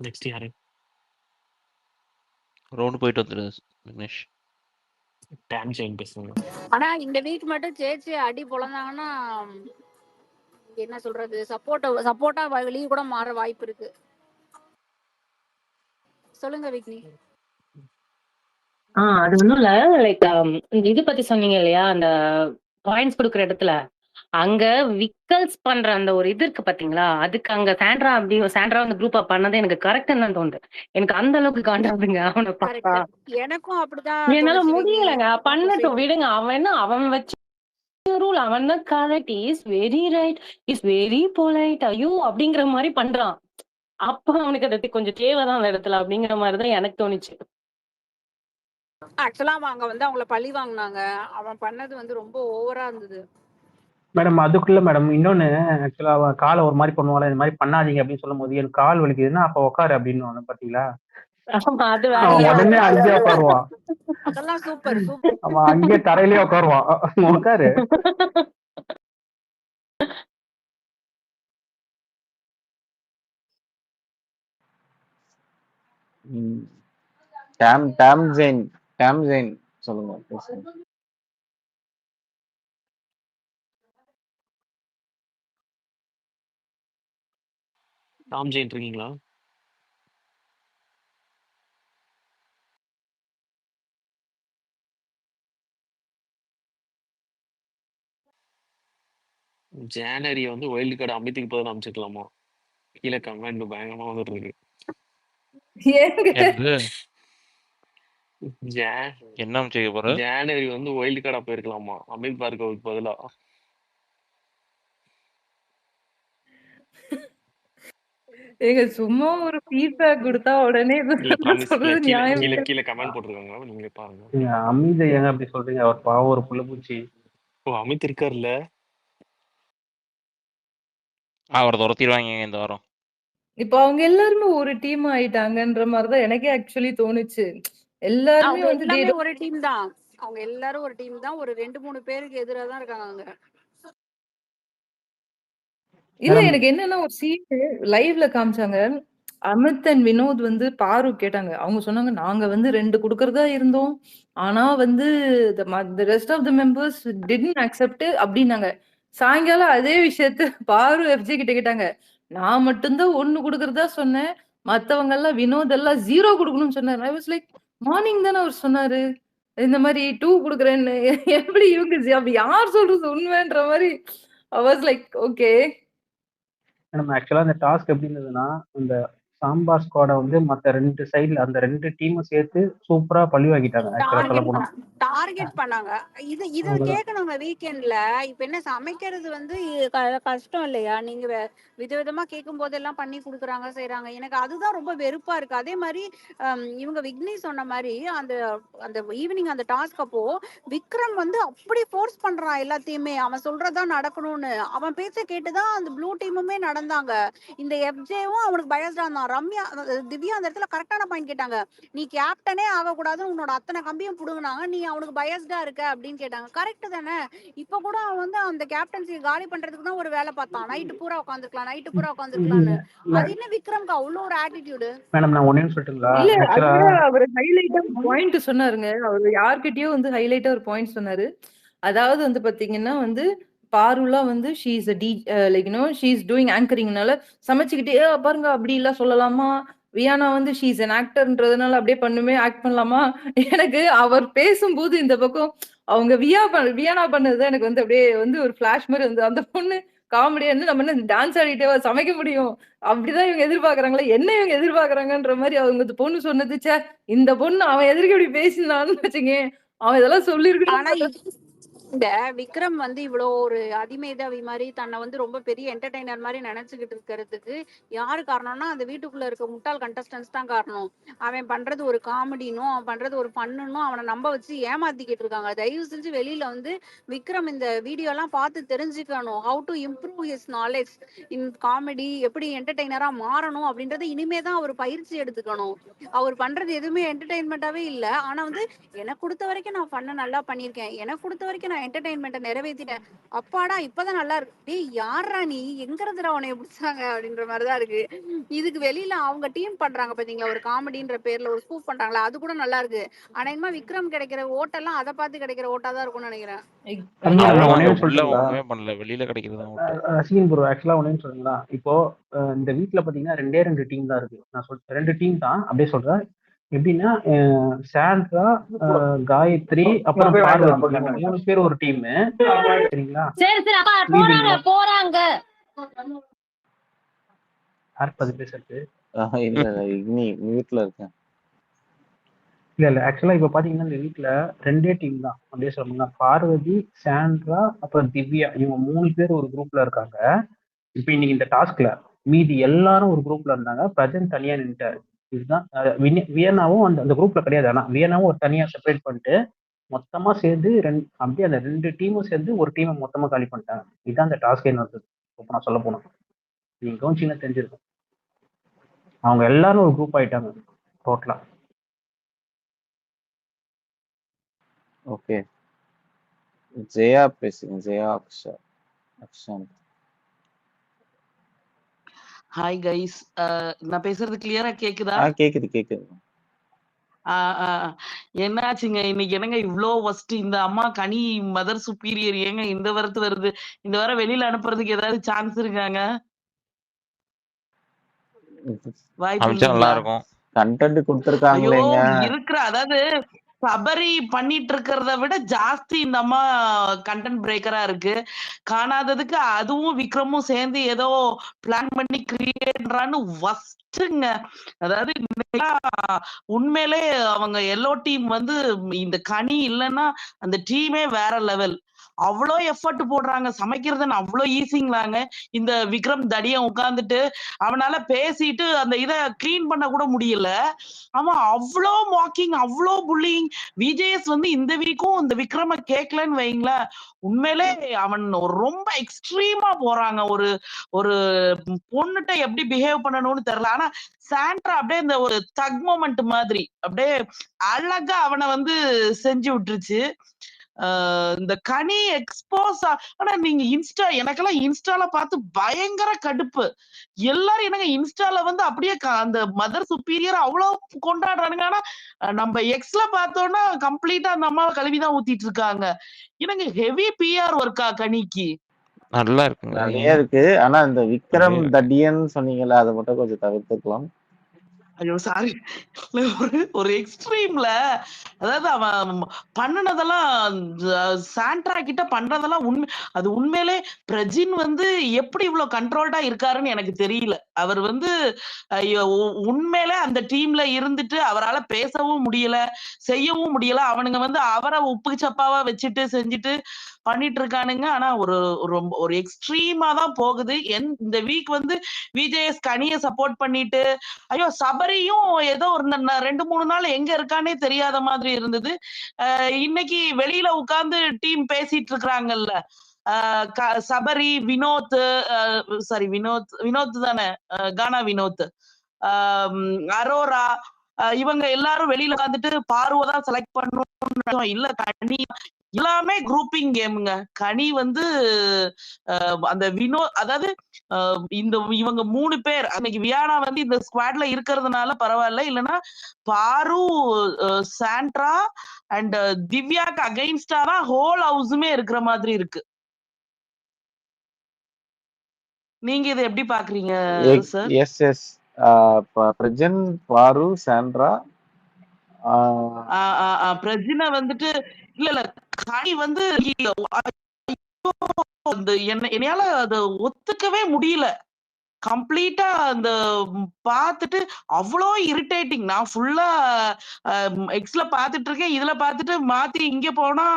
நெக்ஸ்ட் யாரு ரவுண்ட் போயிட்டு வந்துரு விக்னேஷ். டேம் ஜெயின் பேசுங்க. ஆனா இந்த வீக் மட்டும் சேச்சி அடி பொழந்தாங்கன்னா என்ன சொல்றது, சப்போர்ட்டா வெளியே கூட மாற வாய்ப்பு இருக்கு. சொல்லுங்க விக்னி. அது ஒண்ணும் இல்ல. லைக் இது பத்தி சொன்னீங்க இல்லையா? அந்த பாயிண்ட்ஸ் குடுக்குற இடத்துல. அங்க விக்கல்ஸ் பண்ற அந்த ஒரு இது இருக்கு பாத்தீங்களா? அதுக்கு அங்க சாண்ட்ரா அந்த குரூப்பா பண்ணது எனக்கு கரெக்ட்ன்னு தான் தோணுது. எனக்கு அந்த அளவுக்கு காண்டாதுங்க அவன பார்த்தா. கரெக்ட். எனக்கும் அப்படிதான் என்னால தோணுச்சு விக்னி. முடியலங்க. பண்ணட்டும் விடுங்க. அவன் வச்ச ரூல் அவன் தான் correct. Is very right. Is very polite. ஐயோ! அப்படிங்கிற மாரி பண்றான். அப்ப அவனுக்கு அது கொஞ்சம் தேவைதான் அந்த இடத்துல அப்படிங்கிற மாதிரி தான் எனக்கு தோணுச்சு. ஆக்சுவலா அவன் அங்க வந்து அவங்கள பழி வாங்குனாங்க. அவன் பண்ணது வந்து ரொம்ப ஓவரா இருந்தது. மேடம் அதுக்குள்ள மேடம் இன்னொன்னு ஆக்சுவலா அவன் காலை ஒரு மாதிரி பண்ணுவாள், இந்த மாதிரி பண்ணாதீங்க அப்படின்னு சொல்லும் போது எனக்கு கால் வலிக்குதுன்னா அப்ப உட்காரு அப்படின்னு பாத்தீங்களா? ஆமா, அது அவன் வேறயா? உடனே அங்கேயே உட்காருவான். அதெல்லாம் சூப்பர் சூப்பர். அவன் அங்கேயே தரையிலேயே உட்காருவான். உட்காரு. டேம் ஜெயின் சொல்லுங்க பேசுங்க. டாம் ஜெயின் இருக்கீங்களா? ஜானரி வந்து வைல்டு கார்டு அமித்துக்கு பதில் அமைச்சுக்கலாமா? கீழே கமெண்ட் பயங்கரமா வந்துட்டு இருக்கு. ஏங்க என்ன செய்ய போற? ஜானரி வந்து வைல்டு கார்டா போயிருக்கலாமா அமித் பார்கவுக்கு பதிலா? ஏங்க சும்மா ஒரு ஃபீட்பேக் கொடுத்தா உடனே இல்ல இதெல்லாம் ப்ராமிஸ் சொல்றது நியாயம் கீழே இல்ல. கீழே கமெண்ட் போட்டிருக்காங்க, நீங்களே பாருங்க. நீங்க அமித ஏங்க அப்படி சொல்றீங்க? அவர் பாவம் ஒரு புள்ளப்பூச்சி. ஓ அமித் இருக்காருல்ல. அவரை துரத்திடுவாங்க இந்த வாரம். இப்ப அவங்க எல்லாருமே ஒரு டீம் ஆயிட்டாங்கன்ற மாதிரிதான் எனக்கே ஆக்சுவலி தோணுச்சு. எல்லாருமே அவங்க வந்து எல்லாமே ஒரு டீம் தான். அவங்க எல்லாரும் ஒரு டீம் தான். ஒரு 2-3 பேருக்கு எதிராக தான் இருக்காங்க அங்க. இல்ல எனக்கு என்னன்னா ஒரு சீன் லைவ்ல காமிச்சாங்க. அமித் அண்ட் வினோத் வந்து பாரு கேட்டாங்க. அவங்க சொன்னாங்க நாங்க வந்து 2 குடுக்கறதா இருந்தோம். ஆனா வந்து the rest of the members didn't accept அப்படின்னாங்க. சாயங்காலம் அதே விஷயத்த பாரு எஃப்ஜி கிட்ட கேட்டாங்க. நான் மட்டும் தான் 1 குடுக்கறதா சொன்னேன். மத்தவங்க எல்லாம் வினோத் எல்லாம் 0 குடுக்கணும்னு சொன்னாரு. ஐ வாஸ் லைக் மார்னிங் தானே அவர் சொன்னாரு. இந்த மாதிரி 2 குடுக்குறேன்னு எப்படி இவங்க அப்படி யார் சொல்றது உண்மைன்ற மாதிரி ஐ வாஸ் லைக் ஓகே. நம்ம ஆக்சுவலா இந்த டாஸ்க் எப்படி இருந்ததுன்னா, இந்த சாம்பார் ஸ்குவாட வந்து மத்த 2 சைடுல அந்த 2 டீமும் சேர்த்து சூப்பரா பழி வாங்கிட்டாங்க. ஆக்சுவலா சொல்ல போனா டார்கெட் பண்ணாங்க. இது கேட்கணுங்க வீக்கெண்ட்ல. இப்ப என்ன சமைக்கிறது வந்து கஷ்டம் இல்லையா? நீங்க விதவிதமா கேட்கும் போதெல்லாம் பண்ணி கொடுக்குறாங்க செய்யறாங்க. எனக்கு அதுதான் ரொம்ப வெறுப்பா இருக்கு. அதே மாதிரி இவங்க விக்னி சொன்ன மாதிரி அந்த அந்த ஈவினிங் அந்த டாஸ்க் அப்போ விக்ரம் வந்து அப்படி ஃபோர்ஸ் பண்றான் எல்லாத்தையுமே. அவன் சொல்றதா நடக்கணும்னு. அவன் பேச்ச கேட்டுதான் அந்த ப்ளூ டீமுமே நடந்தாங்க. இந்த எஃப்ஜேவும் அவனுக்கு பயஸ்டா இருந்தான். ரம்யா திவ்யா அந்த இடத்துல கரெக்டான பாயிண்ட் கேட்டாங்க. நீ கேப்டனே ஆகக்கூடாதுன்னு உன்னோட அத்தனை கம்பியும் புடுங்கினாங்க, நீ அவனுக்கு பயஸ்டா இருக்க அப்படின்னு கேட்டாங்க. கரெக்ட் தானே? இப்ப கூட அவன் வந்து அந்த கேப்டன்சி காலி பண்றதுக்கு தான் ஒரு வேலை பார்த்தான். நைட்டு பூரா உட்காந்துருக்கலாம்னு. அது என்ன விக்ரம்க்கு அவ்வளவு ஒரு ஆட்டிடியூடு? மேடம் நான் ஒண்ணே சொல்லட்டுங்களா? இல்ல ஆக்சுவலா அதுல அவர் ஹைலைட்டா பாயிண்ட் சொன்னாருங்க. அவர் யார்கிட்டயோ வந்து ஹைலைட்டா ஒரு பாயிண்ட் சொன்னாரு. அதாவது வந்து பாத்தீங்கன்னா வந்து பாருலா வந்து she is a like she is doing ஆங்கரிங்னால சமைச்சுக்கிட்டே பாருங்க அப்படி எல்லாம் சொல்லலாமா? வியானா வந்து ஷீ இஸ் an ஆக்டர்ன்றதுனால அப்படியே பண்ணுமே ஆக்ட் பண்ணலாமா? எனக்கு அவர் பேசும்போது இந்த பக்கம் அவங்க வியானா பண்ணது எனக்கு வந்து அப்படியே வந்து ஒரு ஃபிளாஷ் மாதிரி வந்து அந்த பொண்ணு காமெடியா இருந்து நம்ம என்ன டான்ஸ் ஆடிட்டே சமைக்க முடியும் அப்படிதான் இவங்க எதிர்பார்க்கறாங்களா? என்ன இவங்க எதிர்பார்க்கறாங்கன்ற மாதிரி அவங்க இந்த பொண்ணு சொன்னது. ச்சே இந்த பொண்ணு அவன் எதிர்க்க இப்படி பேசினான்னு வச்சுங்க அவன் இதெல்லாம் ஆனா சொல்லிருக்கணும். இந்த விக்ரம் வந்து இவ்வளோ ஒரு அதிமேதாவி மாதிரி தன்னை வந்து ரொம்ப பெரிய என்டர்டைனர் மாதிரி நினைச்சுக்கிட்டு இருக்கிறதுக்கு யாரு காரணம்னா அந்த வீட்டுக்குள்ள இருக்க முட்டாள் கண்டஸ்டன்ஸ் தான் காரணம். அவன் பண்றது ஒரு காமெடினும் அவன் பண்றது ஒரு பண்ணுன்னும் அவனை நம்ப வச்சு ஏமாத்திக்கிட்டு இருக்காங்க. தயவு செஞ்சு வெளியில வந்து விக்ரம் இந்த வீடியோ எல்லாம் பார்த்து தெரிஞ்சுக்கணும். How to improve his knowledge in comedy, எப்படி என்டர்டைனரா மாறணும் அப்படின்றத இனிமேதான் அவர் பயிற்சி எடுத்துக்கணும். அவர் பண்றது எதுவுமே என்டர்டைன்மெண்டாவே இல்லை. ஆனா வந்து எனக்கு கொடுத்த வரைக்கும் நான் பண்ண நல்லா பண்ணியிருக்கேன், எனக்கு கொடுத்த வரைக்கும் நான் என்டர்டைன்மெண்ட்டை நிறைவேற்றிட்டேன். அப்பாடா இப்பதான் நல்லா இருக்கு. டேய் யாரா நீ, எங்க இருந்துடா உன்னை பிடிச்சாங்க அப்படின்ற மாதிரி தான் இருக்கு. இதுக்கு வெளியில அவங்க டீம் பண்றாங்க பாத்தீங்களா, ஒரு காமெடின்ற பேர்ல ஒரு ஸ்கூப் பண்றாங்களா, அது கூட நல்லா இருக்கு. அநேகமா விக்ரம் கிடைக்கிற ஓட்டெல்லாம் அதை பார்த்து கிடைக்கிற ஓட்டா தான் இருக்கும்னு நினைக்கிறேன். தம்பி நான் அவனும் ஒன்னே அங்க ஒன்று உள்ள சொல்லட்டுங்களா? ஒண்ணுமே பண்ணல, வெளியில கிடைக்கிறது தான் ஓட்டு. சீன் ப்ரோ ஆக்சுவலா ஒன்னே சொல்லுங்களா? இப்போ இந்த வீக்ல பாத்தீங்கன்னா ரெண்டு டீம் தான் இருக்கு. நான் சொல்றேன் 2 டீம் தான் அப்படியே சொல்றேன். எப்படின்னா சாண்ட்ரா, காயத்ரி, அப்புறம் பார்வதி, இவங்க 3 பேர் ஒரு டீம். சரிங்களா? சரி சரி அப்பா மீதி போறாங்க யார் 10 பேசுறது? இல்ல இக்னி மியூட்ல இருக்கேன். இல்ல ஆக்சுவலா இப்ப பாத்தீங்கன்னா இந்த வீட்ல 2 டீம் தான் அப்படியே சொல்லுங்க. பார்வதி, சாண்ட்ரா, அப்புறம் திவ்யா, இவங்க 3 பேர் ஒரு குரூப்ல இருக்காங்க. இப்ப இன்னைக்கு இந்த டாஸ்க்ல மீதி எல்லாரும் ஒரு குரூப்ல இருந்தாங்க. பிரஜன் தனியா நின்னுட்டாரு. இதுதான் வியன்னாவும் அந்த குரூப்ல கிடையாது. ஆனா வியன்னாவும் ஒரு தனியா செப்பரேட் பண்ணிட்டு மொத்தமா சேர்ந்து அப்படியே அந்த 2 டீமும் சேர்ந்து ஒரு டீமை மொத்தமா காலி பண்ணிட்டாங்க. இதுதான் அந்த டாஸ்கே நடந்தது. இப்ப நான் சொல்ல போனேன், நீங்க கவனிச்சீங்கன்னா தெரிஞ்சிருக்கும். அவங்க எல்லாரும் ஒரு குரூப் ஆயிட்டாங்க டோட்டலா. ஓகே, ஜெயா பேசுங்க. ஜெயா அக்ஷாந்த். ஹாய் கைஸ், நான் பேசுறது கிளியரா கேக்குதா? கேக்குது. என்னாச்சுங்க இன்னைக்கு? என்னங்க இவ்ளோ ஒஸ்ட்? இந்த அம்மா கனி மதர் சுப்பீரியர் ஏங்க இந்த வாரத்து வருது? இந்த வாரம் வெளியில அனுப்புறதுக்கு ஏதாவது சான்ஸ் இருக்காங்க? வாய்ப்பு அமிச்சா நல்லா இல்லைங்களா? இருக்கும். கண்டென்ட் ஐயோ கொடுத்துருக்காங்களேங்க. இருக்கிற அதாவது சபரி பண்ணிட்டு இருக்கிறத விட ஜாஸ்தி இந்த அம்மா கண்டென்ட் பிரேக்கரா இருக்கு. காணாததுக்கு அதுவும் விக்ரமும் சேர்ந்து ஏதோ பிளான் பண்ணி கிரியேட்றான்னு வஸ்ட்டுங்க. அதாவது உண்மையிலே அவங்க எல்லோ டீம் வந்து இந்த கனி இல்லைன்னா அந்த டீமே வேற லெவல். அவ்வளோ எஃபர்ட் போடுறாங்க. சமைக்கிறதுன்னு அவ்வளோ ஈஸிங்களாங்க. இந்த விக்ரம் தடியன் உட்கார்ந்துட்டு அவனால பேசிட்டு அந்த இதை கிளீன் பண்ண கூட முடியல. அவன் அவ்வளோ மாக்கிங், அவ்வளோ புல்லிங். விஜேஎஸ் வந்து இந்த வீக்கும் இந்த விக்ரம கேட்கலன்னு வைங்களேன், உண்மையிலே அவன் ரொம்ப எக்ஸ்ட்ரீமா போறாங்க. ஒரு ஒரு பொண்ணுகிட்ட எப்படி பிஹேவ் பண்ணணும்னு தெரியல. ஆனா சாண்ட்ரா அப்படியே இந்த ஒரு தக் மொமெண்ட் மாதிரி அப்படியே அழகா அவனை வந்து செஞ்சு விட்டுருச்சு. இந்த கனி எக்ஸ்போஸ். ஆனா நீங்க எனக்கெல்லாம் இன்ஸ்டால பார்த்து பயங்கர கடுப்பு. எல்லாரும் என்னங்க இன்ஸ்டால வந்து அப்படியே அந்த மதர் சுப்பீரியர் அவ்வளவு கொண்டாடுறானுங்க. ஆனா நம்ம எக்ஸ்ல பார்த்தோம்னா கம்ப்ளீட்டா அந்த அம்மாவை கழுவிதான் ஊத்திட்டு இருக்காங்க. என்னங்க ஹெவி பிஆர் ஒர்க்கா கனிக்கு? நல்லா இருக்குங்க. நிறைய இருக்கு. ஆனா இந்த விக்ரம் தடியன் சொன்னீங்கல்ல, அதை மட்டும் கொஞ்சம் தவிர்த்துக்கலாம். ஐயோ சாரி. ஒரு எக்ஸ்ட்ரீம்ல அதாவது அவன் பண்ணினதெல்லாம் சாண்ட்ரா கிட்ட பண்றதெல்லாம் அது உண்மையிலே பிரஜின் வந்து எப்படி இவ்வளவு கண்ட்ரோல்டா இருக்காருன்னு எனக்கு தெரியல. அவர் வந்து உண்மையிலே அந்த டீம்ல இருந்துட்டு அவரால் பேசவும் முடியல, செய்யவும் முடியல. அவனுங்க வந்து அவரை உப்பு சப்பாவா வச்சுட்டு செஞ்சுட்டு பண்ணிட்டு இருக்கானுங்க. ஆனா ஒரு எக்ஸ்ட்ரீமா தான் போகுது. இந்த வீக் வந்து விஜேஎஸ் கனியை சப்போர்ட் பண்ணிட்டு, ஐயோ சபரியும் ஏதோ ஒரு 2-3 நாள் எங்க இருக்கானே தெரியாத மாதிரி இருந்தது. இன்னைக்கு வெளியில உட்கார்ந்து டீம் பேசிட்டு இருக்கிறாங்கல்ல, சபரி, வினோத், சாரி வினோத் தானே, கானா வினோத், அரோரா, இவங்க எல்லாரும் வெளியில உட்காந்துட்டு பார்வதான் செலக்ட் பண்ணணும். இல்ல கனி எல்லாமே குரூப்பிங் கேமுங்க. கனி வந்து அந்த அதாவது இவங்க 3 பேர் அன்னைக்கு வியானா வந்து இந்த ஸ்குவாட்ல இருக்கிறதுனால பரவாயில்ல. இல்லைன்னா பாரு, சாண்ட்ரா அண்ட் திவ்யாக்கு அகைன்ஸ்டா தான் ஹோல் ஹவுஸுமே இருக்கிற மாதிரி இருக்கு. நீங்க இதை எப்படி பாக்குறீங்க சார்? எஸ் பிரஜன், பாரு, சாண்ட்ரா, பிரஜினை வந்துட்டு இல்ல கனி வந்து என்னால அதை ஒத்துக்கவே முடியல. கம்ப்ளீட்டா அந்த பார்த்துட்டு அவ்வளோ இரிட்டேட்டிங். நான் ஃபுல்லா எக்ஸ்ல பார்த்துட்டு இருக்கேன், இதுல பார்த்துட்டு மாத்தி இங்க போனா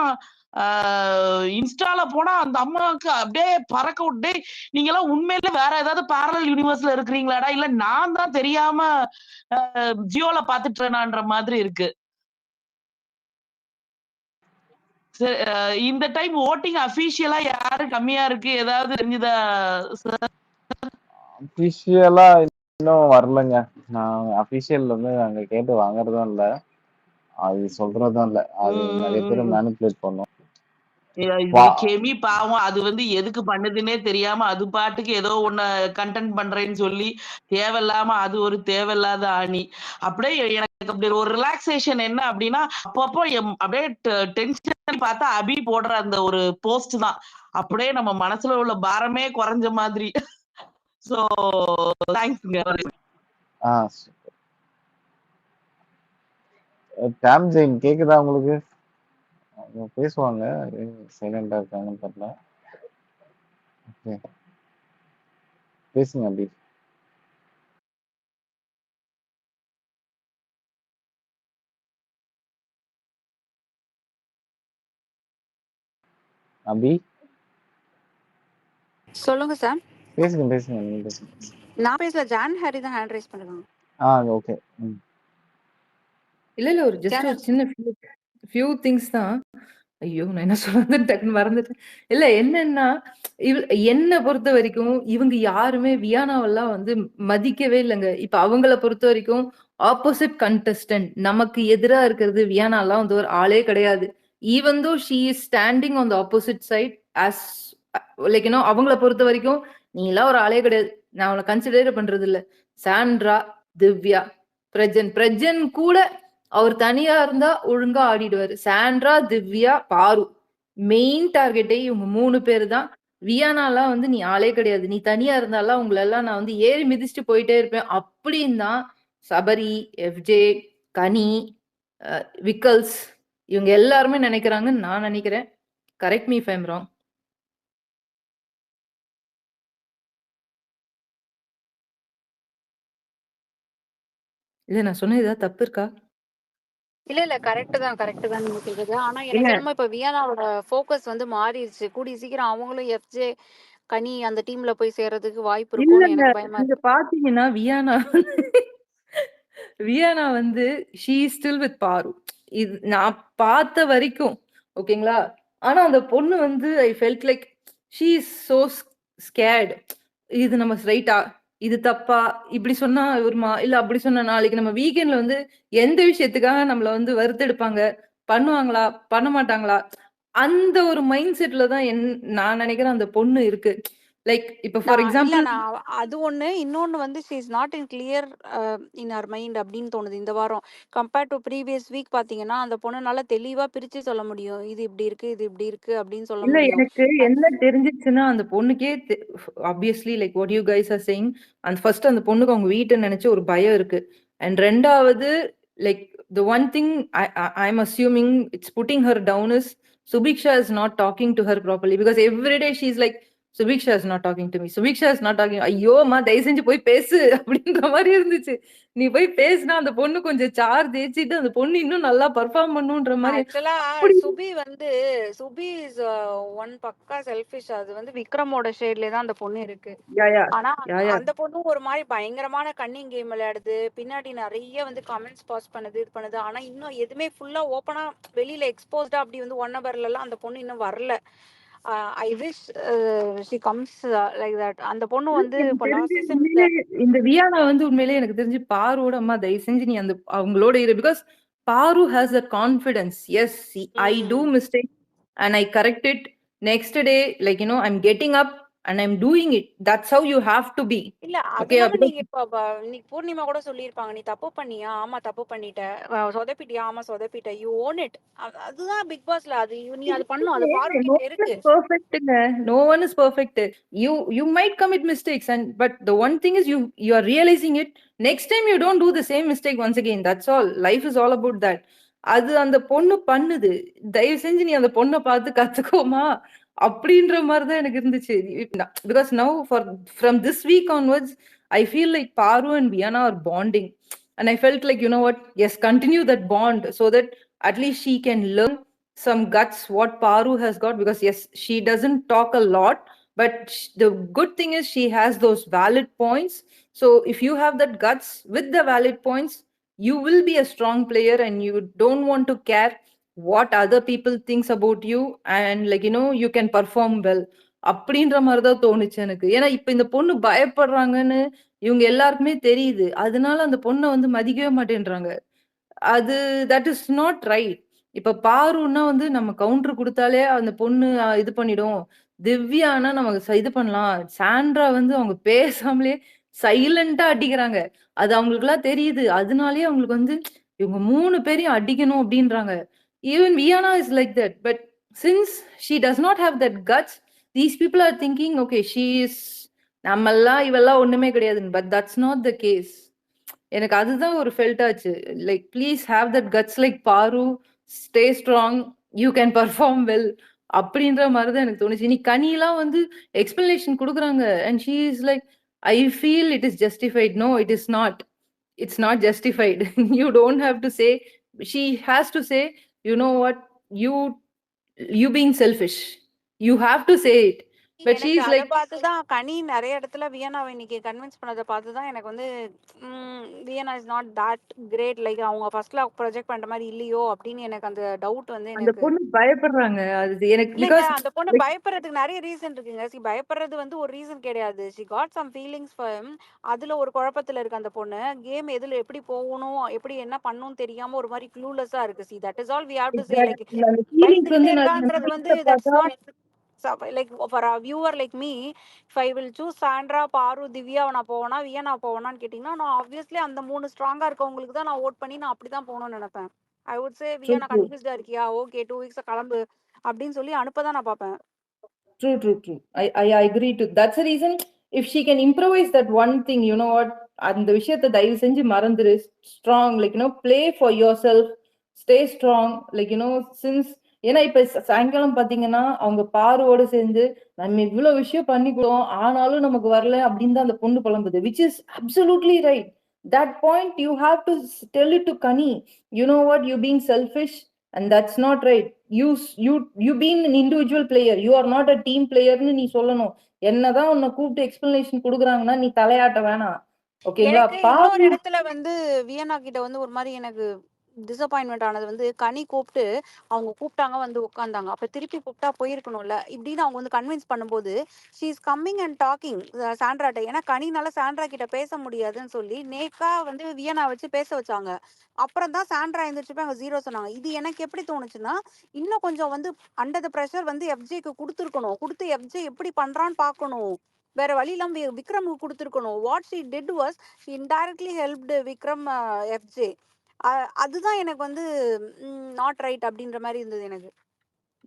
இன்ஸ்டால போனா அந்த அம்மாவுக்கு அப்படியே பறக்க விட்டு, நீங்க எல்லாம் உண்மையில வேற ஏதாவது பேரலல் யூனிவர்ஸ்ல இருக்கிறீங்களாடா, இல்ல நான் தான் தெரியாம ஜியோல பாத்துட்டேனான்ற மாதிரி இருக்கு. இந்த டைம் ஓட்டிங் அபிஷியலா யாரு கம்மியா இருக்கு, ஏதாவது தெரிஞ்சுதா சார்? அபிஷியலா இன்னும் வரலங்க. நான் அபிஷியல் வந்து அங்க கேட்டு வாங்குறதும் இல்ல, அது சொல்றதும் இல்ல. அது நிறைய பேர் மேனிபுலேட் பண்ணும். வா கெமி பாவம் அது வந்து எதுக்கு பண்ணுதுன்னே தெரியாம அது பாட்டுக்கு ஏதோ ஒண்ணு கண்டென்ட் பண்றேன்னு சொல்லி தேவையில்லாம அது ஒரு தேவையில்லாத ஆணி. அப்படியே எனக்கு அப்படி ஒரு ரிலாக்ஸேஷன் என்ன அப்படின்னா அப்பப்போ அப்படியே டென்ஷன் பார்த்தா அபி போடுற அந்த ஒரு போஸ்ட் தான் அப்படியே நம்ம மனசுல உள்ள பாரமே குறைஞ்ச மாதிரி. சோ தேங்க்ஸ்ங்க. டேம் ஜெயின் கேக்குதா உங்களுக்கு? அவங்க பேசுவாங்க, சைலண்டா இருக்காங்கன்னு தெரியல. ஓகே, பேசுங்க அபி. அபி சொல்லுங்க சார். பேசுங்க பேசுங்க, நீங்க பேசுங்க. நான் பேசல, ஜான் ஹாரி தான் ஹேண்ட் ரைஸ் பண்ணுவாங்க. ஓகே. இல்ல ஒரு ஜஸ்ட் ஒரு சின்ன ஃபியூ திங்ஸ் தான். ஐயோ! நான் என்ன சொல்றதுன்னு டக்குன்னு மறந்துட்டேன். இல்ல என்னன்னா, என்ன பொறுத்த வரைக்கும் இவங்க யாருமே வியானாவெல்லாம் வந்து மதிக்கவே இல்லங்க. இப்ப அவங்கள பொறுத்த வரைக்கும் ஆப்போசிட் கண்டெஸ்டன்ட் நமக்கு எதிரா இருக்கிறது வியானாலாம் வந்து ஒரு ஆளே கிடையாது. Even though she is standing on the opposite side as like you know அவங்கள பொறுத்த வரைக்கும் நீலாம் ஒரு ஆளே கிடையாது. நான் அவள கன்சிடரே பண்றது இல்ல. சாண்ட்ரா, திவ்யா, பிரஜன் கூட அவர் தனியா இருந்தா ஒழுங்கா ஆடிடுவாரு. சாண்ட்ரா, திவ்யா, பாரு மெயின் டார்கெட்டே இவங்க 3 பேர் தான். வியானாலாம் வந்து நீ ஆளே கிடையாது. நீ தனியா இருந்தாலாம் உங்களெல்லாம் நான் வந்து ஏறி மிதிச்சுட்டு போயிட்டே இருப்பேன். அப்படின்னு தான் சபரி, எஃப்ஜே, கனி, விக்கல்ஸ் இவங்க எல்லாருமே நினைக்கிறாங்கன்னு நான் நினைக்கிறேன். Correct me if I am wrong. இல்ல நான் சொன்னது ஏதாவது தப்பு இருக்கா? இல்ல கரெக்ட் தான் நீங்க சொல்றது. ஆனா எனக்கு என்னமோ இப்ப வியானாவோட ஃபோக்கஸ் வந்து மாறிடுச்சு. கூடிய சீக்கிரம் அவங்களும் எஃப்ஜே, கனி அந்த டீம்ல போய் சேர்றதுக்கு வாய்ப்பு இருக்கும்னு எனக்கு பயமா நீங்க இருக்கு. பாத்தீங்கன்னா வியானா வந்து ஷீ ஸ்டில் வித் பாரு. இது நான் பார்த்த வரைக்கும் ஓகேங்களா. ஆனா அந்த பொண்ணு வந்து I felt like she is so scared. இது நம்ம ரைட்டா, இது தப்பா, இப்படி சொன்னா வருமா, இல்ல அப்படி சொன்னா நாளைக்கு நம்ம வீக்கெண்ட்ல வந்து எந்த விஷயத்துக்காக நம்மள வந்து வறுத்தெடுப்பாங்க, பண்ணுவாங்களா, பண்ண மாட்டாங்களா, அந்த ஒரு மைண்ட் செட்ல தான் நான் நினைக்கிறேன் அந்த பொண்ணு இருக்கு. லைக் இப்ப ஃபார் எக்ஸாம்பிள் அது ஒண்ணு. இன்னொன்னு வந்து she is not in clear in her mind அப்படின்னு தோணுது இந்த வாரம். கம்பேர்ட் டு ப்ரீவியஸ் வீக் பாத்தீங்கன்னா அந்த பொண்ணுனால தெளிவா பிரிச்சு சொல்ல முடியும். இது இப்படி இருக்கு, இது இப்படி இருக்கு அப்படின்னு சொல்ல இல்ல முடியும். எனக்கு என்ன தெரிஞ்சிச்சுன்னா அந்த பொண்ணுக்கே obviously like what you guys are saying அந்த ஃபர்ஸ்ட் அந்த பொண்ணுக்கு அவங்க வீட்டை நினைச்சு ஒரு பயம் இருக்கு. அண்ட் ரெண்டாவது like the one thing I'm assuming it's putting her down is Subiksha is not talking to her properly because every day she's like Subiksha is not talking to me, Subiksha is not talking. ஐயோ அம்மா தயவு செஞ்சு போய் பேசு அப்படின்ற மாதிரி இருந்துச்சு. நீ போய் பேசினா அந்த பொண்ணு கொஞ்சம் சார்ஜ் ஏற்றிட்டு அந்த பொண்ணு இன்னும் நல்லா பர்ஃபார்ம் பண்ணுன்ற மாதிரி. ஆக்சுவலா சுபி இஸ் ஒன் பக்கா செல்ஃபிஷ். அது வந்து விக்ரமோட ஷேட்ல தான் அந்த பொண்ணு இருக்கு. ஆனா அந்த பொண்ணு ஒரு மாதிரி பயங்கரமான கன்னிங் கேம் விளையாடுது. பின்னாடி நிறைய வந்து கமெண்ட்ஸ் பாஸ் பண்ணுது, இது பண்ணுது. ஆனா இன்னும் எதுவுமே ஃபுல்லா ஓப்பனா வெளியில எக்ஸ்போஸ்டா அப்படி வந்து 1 ஹவர்ல எல்லாம் அந்த பொண்ணு இன்னும் வரல. I wish she comes like that. அந்த பொண்ணு வந்து இந்த வியானா வந்து உண்மையிலேயே எனக்கு தெரிஞ்சு பாரோட அம்மா தயவு செஞ்சு நீ அந்த அவங்களோட இரு. Because Paru has a confidence. Yes I do mistake and I correct it next day, like you know I'm getting up and I'm doing it. That's how you have to be. இல்ல அதனால நீங்க இப்ப இன்னைக்கு பூர்ணிமா கூட சொல்லியிருப்பாங்க, நீ தப்பு பண்ணியா, ஆமா தப்பு பண்ணிட்ட, சொதப்பிட்டியா, ஆமா சொதப்பிட்ட, யூ ஓன் இட். அதுதான் பிக் பாஸ்ல அது நீ அது பண்ணணும். அது பாருங்க இருக்கு. No one is perfect. You might commit mistakes but the one thing is you are realizing it. Next time you don't do the same mistake once again. That's all. Life is all about that. அது அந்த பொண்ணு பண்ணுது. தயவு செஞ்சு நீ அந்த பொண்ணை பார்த்து கத்துக்கோமா அப்படின்ற மாதிரிதான் எனக்கு இருந்துச்சு. Because now from this week onwards I feel like Paru and Viana are bonding and I felt like you know what, yes, continue that bond so that at least she can learn some guts what Paru has got, because yes, she doesn't talk a lot but the good thing is she has those valid points. So if you have that guts with the valid points, you will be a strong player and you don't want to care what other people thinks about you and like you know you can perform well அப்படின்ற மாதிரிதான் தோணுச்சு எனக்கு. ஏன்னா இப்ப இந்த பொண்ணு பயப்படுறாங்கன்னு இவங்க எல்லாருக்குமே தெரியுது. அதனால அந்த பொண்ணை வந்து மதிக்கவே மாட்டேன்றாங்க. அது தட் இஸ் நாட் ரைட். இப்ப பாருன்னா வந்து நம்ம கவுண்டர் குடுத்தாலே அந்த பொண்ணு இது பண்ணிடும். திவ்யான்னா நமக்கு இது பண்ணலாம். சாண்ட்ரா வந்து அவங்க பேசாமலே சைலன்ட்டா அடிக்கிறாங்க. அது அவங்களுக்கெல்லாம் தெரியுது. அதனாலயே அவங்களுக்கு வந்து இவங்க 3 பேரையும் அடிக்கணும் அப்டின்றாங்க. ஈவன் வியானா is like that. But since she does not have that guts, these people are thinking okay she is நம்மல்லாம் இவெல்லாம் ஒண்ணுமே கிடையாதுன்னு. But that's not the case. எனக்கு அதுதான் ஒரு ஃபெல்ட் ஆச்சு. Like please have that guts like பாரு, stay strong, you can perform well அப்படின்ற மாரி தான் எனக்கு தோணுச்சு. இன்னைக்கு கனிலாம் வந்து எக்ஸ்ப்ளனேஷன் குடுக்குறாங்க. And she is like, I feel it is justified. No, it is not. It's not justified. You don't have to say. She has to say, you know what, you being selfish. You have to say it. But எனக்கு she's அத like, பார்த்துதான் கனி நிறைய இடத்துல வியனாவை இன்னைக்கு convince பண்ணதை பார்த்துதான் எனக்கு வந்து வியனா is not that great, like அவங்க ஃபர்ஸ்ட்ல ப்ரொஜெக்ட் பண்ற மாதிரி இல்லையோ அப்படின்னு எனக்கு அந்த டவுட் வந்து அந்த எனக்கு பொண்ணு பயப்படுறாங்க. அது எனக்கு இல்லைங்க. because அந்த பொண்ணு like பயப்படுறதுக்கு நிறைய ரீசன் இருக்குங்க. பயப்படுறது வந்து ஒரு ரீசன் கிடையாது. She got some feelings for him. அதுல ஒரு குழப்பத்துல இருக்கு அந்த பொண்ணு. கேம் எதுல எப்படி போகணும், எப்படி என்ன பண்ணணும்னு தெரியாம ஒரு மாதிரி க்ளூலெஸ்ஸா இருக்கு. That is all we have to say. Like exactly அந்த ஃபீலிங்ஸ் பயந்துகிட்டே வந்து நான் இருக்கான்றது வந்து பார்த்தா that's not like for a viewer like me. If I will choose Sandra, Paru, Divya நான் போவேனா வியனா போவேனான்னு கேட்டிங்கன்னா, நான் ஆப்வியஸ்லி அந்த 3 ஸ்ட்ராங்கா இருக்கவங்களுக்கு தான் நான் ஓட் பண்ணி நான் அப்படிதான் போகணும்னு நினைப்பேன். ஐ வுட் சே வியா, நான் true. கன்ஃபியூஸ்டா இருக்கியா, ஓகே 2 வீக்ஸ் கிளம்பு அப்படின்னு சொல்லி அனுப்பதான் நான் பார்ப்பேன். True. I agree to. That's the reason if she can improvise that one thing, you know what, அந்த விஷயத்தை தயவு செஞ்சு மறந்துரு. Strong, like play for yourself, stay strong, like since ஏன்னா இப்ப சாயங்காலம் பாத்தீங்கன்னா அவங்க பாருவோட சேர்ந்து நம்ம இவ்வளவு விஷயம் பண்ணிக்கிறோம் ஆனாலும் நமக்கு வரல அப்படின்னு தான் அந்த பொண்ணு புலம்புது, which is absolutely right. That point you have to tell it to Kani, you know what, you being selfish and that's not right. You being an individual player, you are not a team player னு நீ சொல்லணும். என்னதான் உன்னை கூப்பிட்டு explanation கொடுக்குறாங்கன்னா நீ தலையாட்ட வேணாம். ஓகேங்களா? எனக்கு இன்னொரு இடத்துல வந்து வியனா கிட்ட வந்து ஒரு மாதிரி எனக்கு டிசப்பாயின்மெண்ட் ஆனது வந்து கனி கூப்பிட்டு அவங்க கூப்பிட்டாங்க வந்து உட்காந்தாங்க. அப்ப திருப்பி கூப்பிட்டா போயிருக்கணும்ல இப்படின்னு அவங்க வந்து கன்வின்ஸ் பண்ணும்போது she is coming and talking சாண்ட்ராட்ட. ஏன்னா கனினால சாண்ட்ரா கிட்ட பேச முடியாதுன்னு சொல்லி நேக்கா வந்து வியனா வச்சு பேச வச்சாங்க. அப்புறம் தான் சாண்ட்ரா எழுந்திரிச்சு போய் அவங்க 0 சொன்னாங்க. இது எனக்கு எப்படி தோணுச்சுன்னா, இன்னும் கொஞ்சம் வந்து அண்டர் த ப்ரெஷர் வந்து எஃப்ஜேக்கு கொடுத்துருக்கணும். கொடுத்து எஃப்ஜே எப்படி பண்றான்னு பார்க்கணும். வேற வழி இல்லாம விக்ரமுக்கு கொடுத்துருக்கணும். What she did was she indirectly helped Vikram FJ. அதுதான் எனக்கு வந்து நாட் ரைட் அப்படின்ற மாதிரி இருந்தது எனக்கு.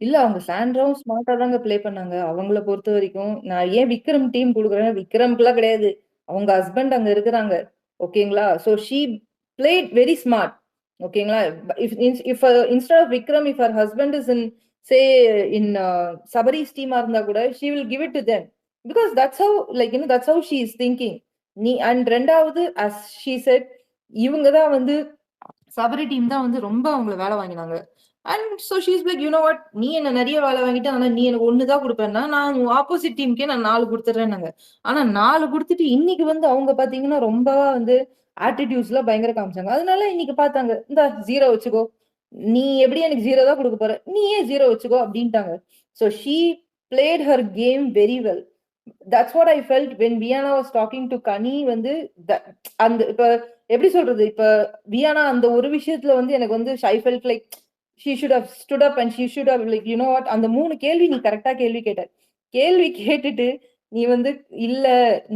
இல்ல அவங்க சாண்ட்ராவும் ஸ்மார்ட்டா தாங்க ப்ளே பண்ணாங்க. அவங்கள பொறுத்த வரைக்கும் நான் ஏன் விக்ரம் டீம் குடுக்குறேன், விக்ரம்க்குலாம் கிடையாது. அவங்க ஹஸ்பண்ட் அங்க இருக்கிறாங்க. ஓகேங்களா? So she played very smart. ஓகேங்களா? If if instead of Vikram, if her husband is in say in சபரிஸ் டீமா இருந்தா கூட she will give it to them. Because that's how like that's how she is thinking. நீ and 2வது as she said, இவங்க தான் வந்து சபரி டீம் தான் வந்து ரொம்ப அவங்கள வேலை வாங்கினாங்க. And so she's like, you know what, நீ என்ன நிறைய வேலை வாங்கிட்டு ஆனா நீ எனக்கு 1 தான் கொடுப்பேன்னா நான் ஆப்போசிட் டீமுக்கே நான் 4 கொடுத்துட்றேன்னாங்க. ஆனா 4 கொடுத்துட்டு இன்னைக்கு வந்து அவங்க பாத்தீங்கன்னா ரொம்ப வந்து ஆட்டிடியூட்ஸ்ல பயங்கர காமிச்சாங்க. அதனால இன்னைக்கு பார்த்தாங்க, இந்த 0 வச்சுக்கோ, நீ எப்படி எனக்கு 0 தான் கொடுக்க போற, நீயே 0 வச்சுக்கோ அப்படின்ட்டாங்க. So she played her game very well. That's what I felt when Viana was talking to Kani. வந்து அந்த இப்ப எப்படி சொல்றது, இப்ப வியானா அந்த ஒரு விஷயத்துல வந்து எனக்கு வந்து I felt like she should have stood up and she should have like, you know what, அந்த 3 கேள்வி நீ கரெக்டா கேள்வி கேட்ட. கேள்வி கேட்டுட்டு நீ வந்து இல்ல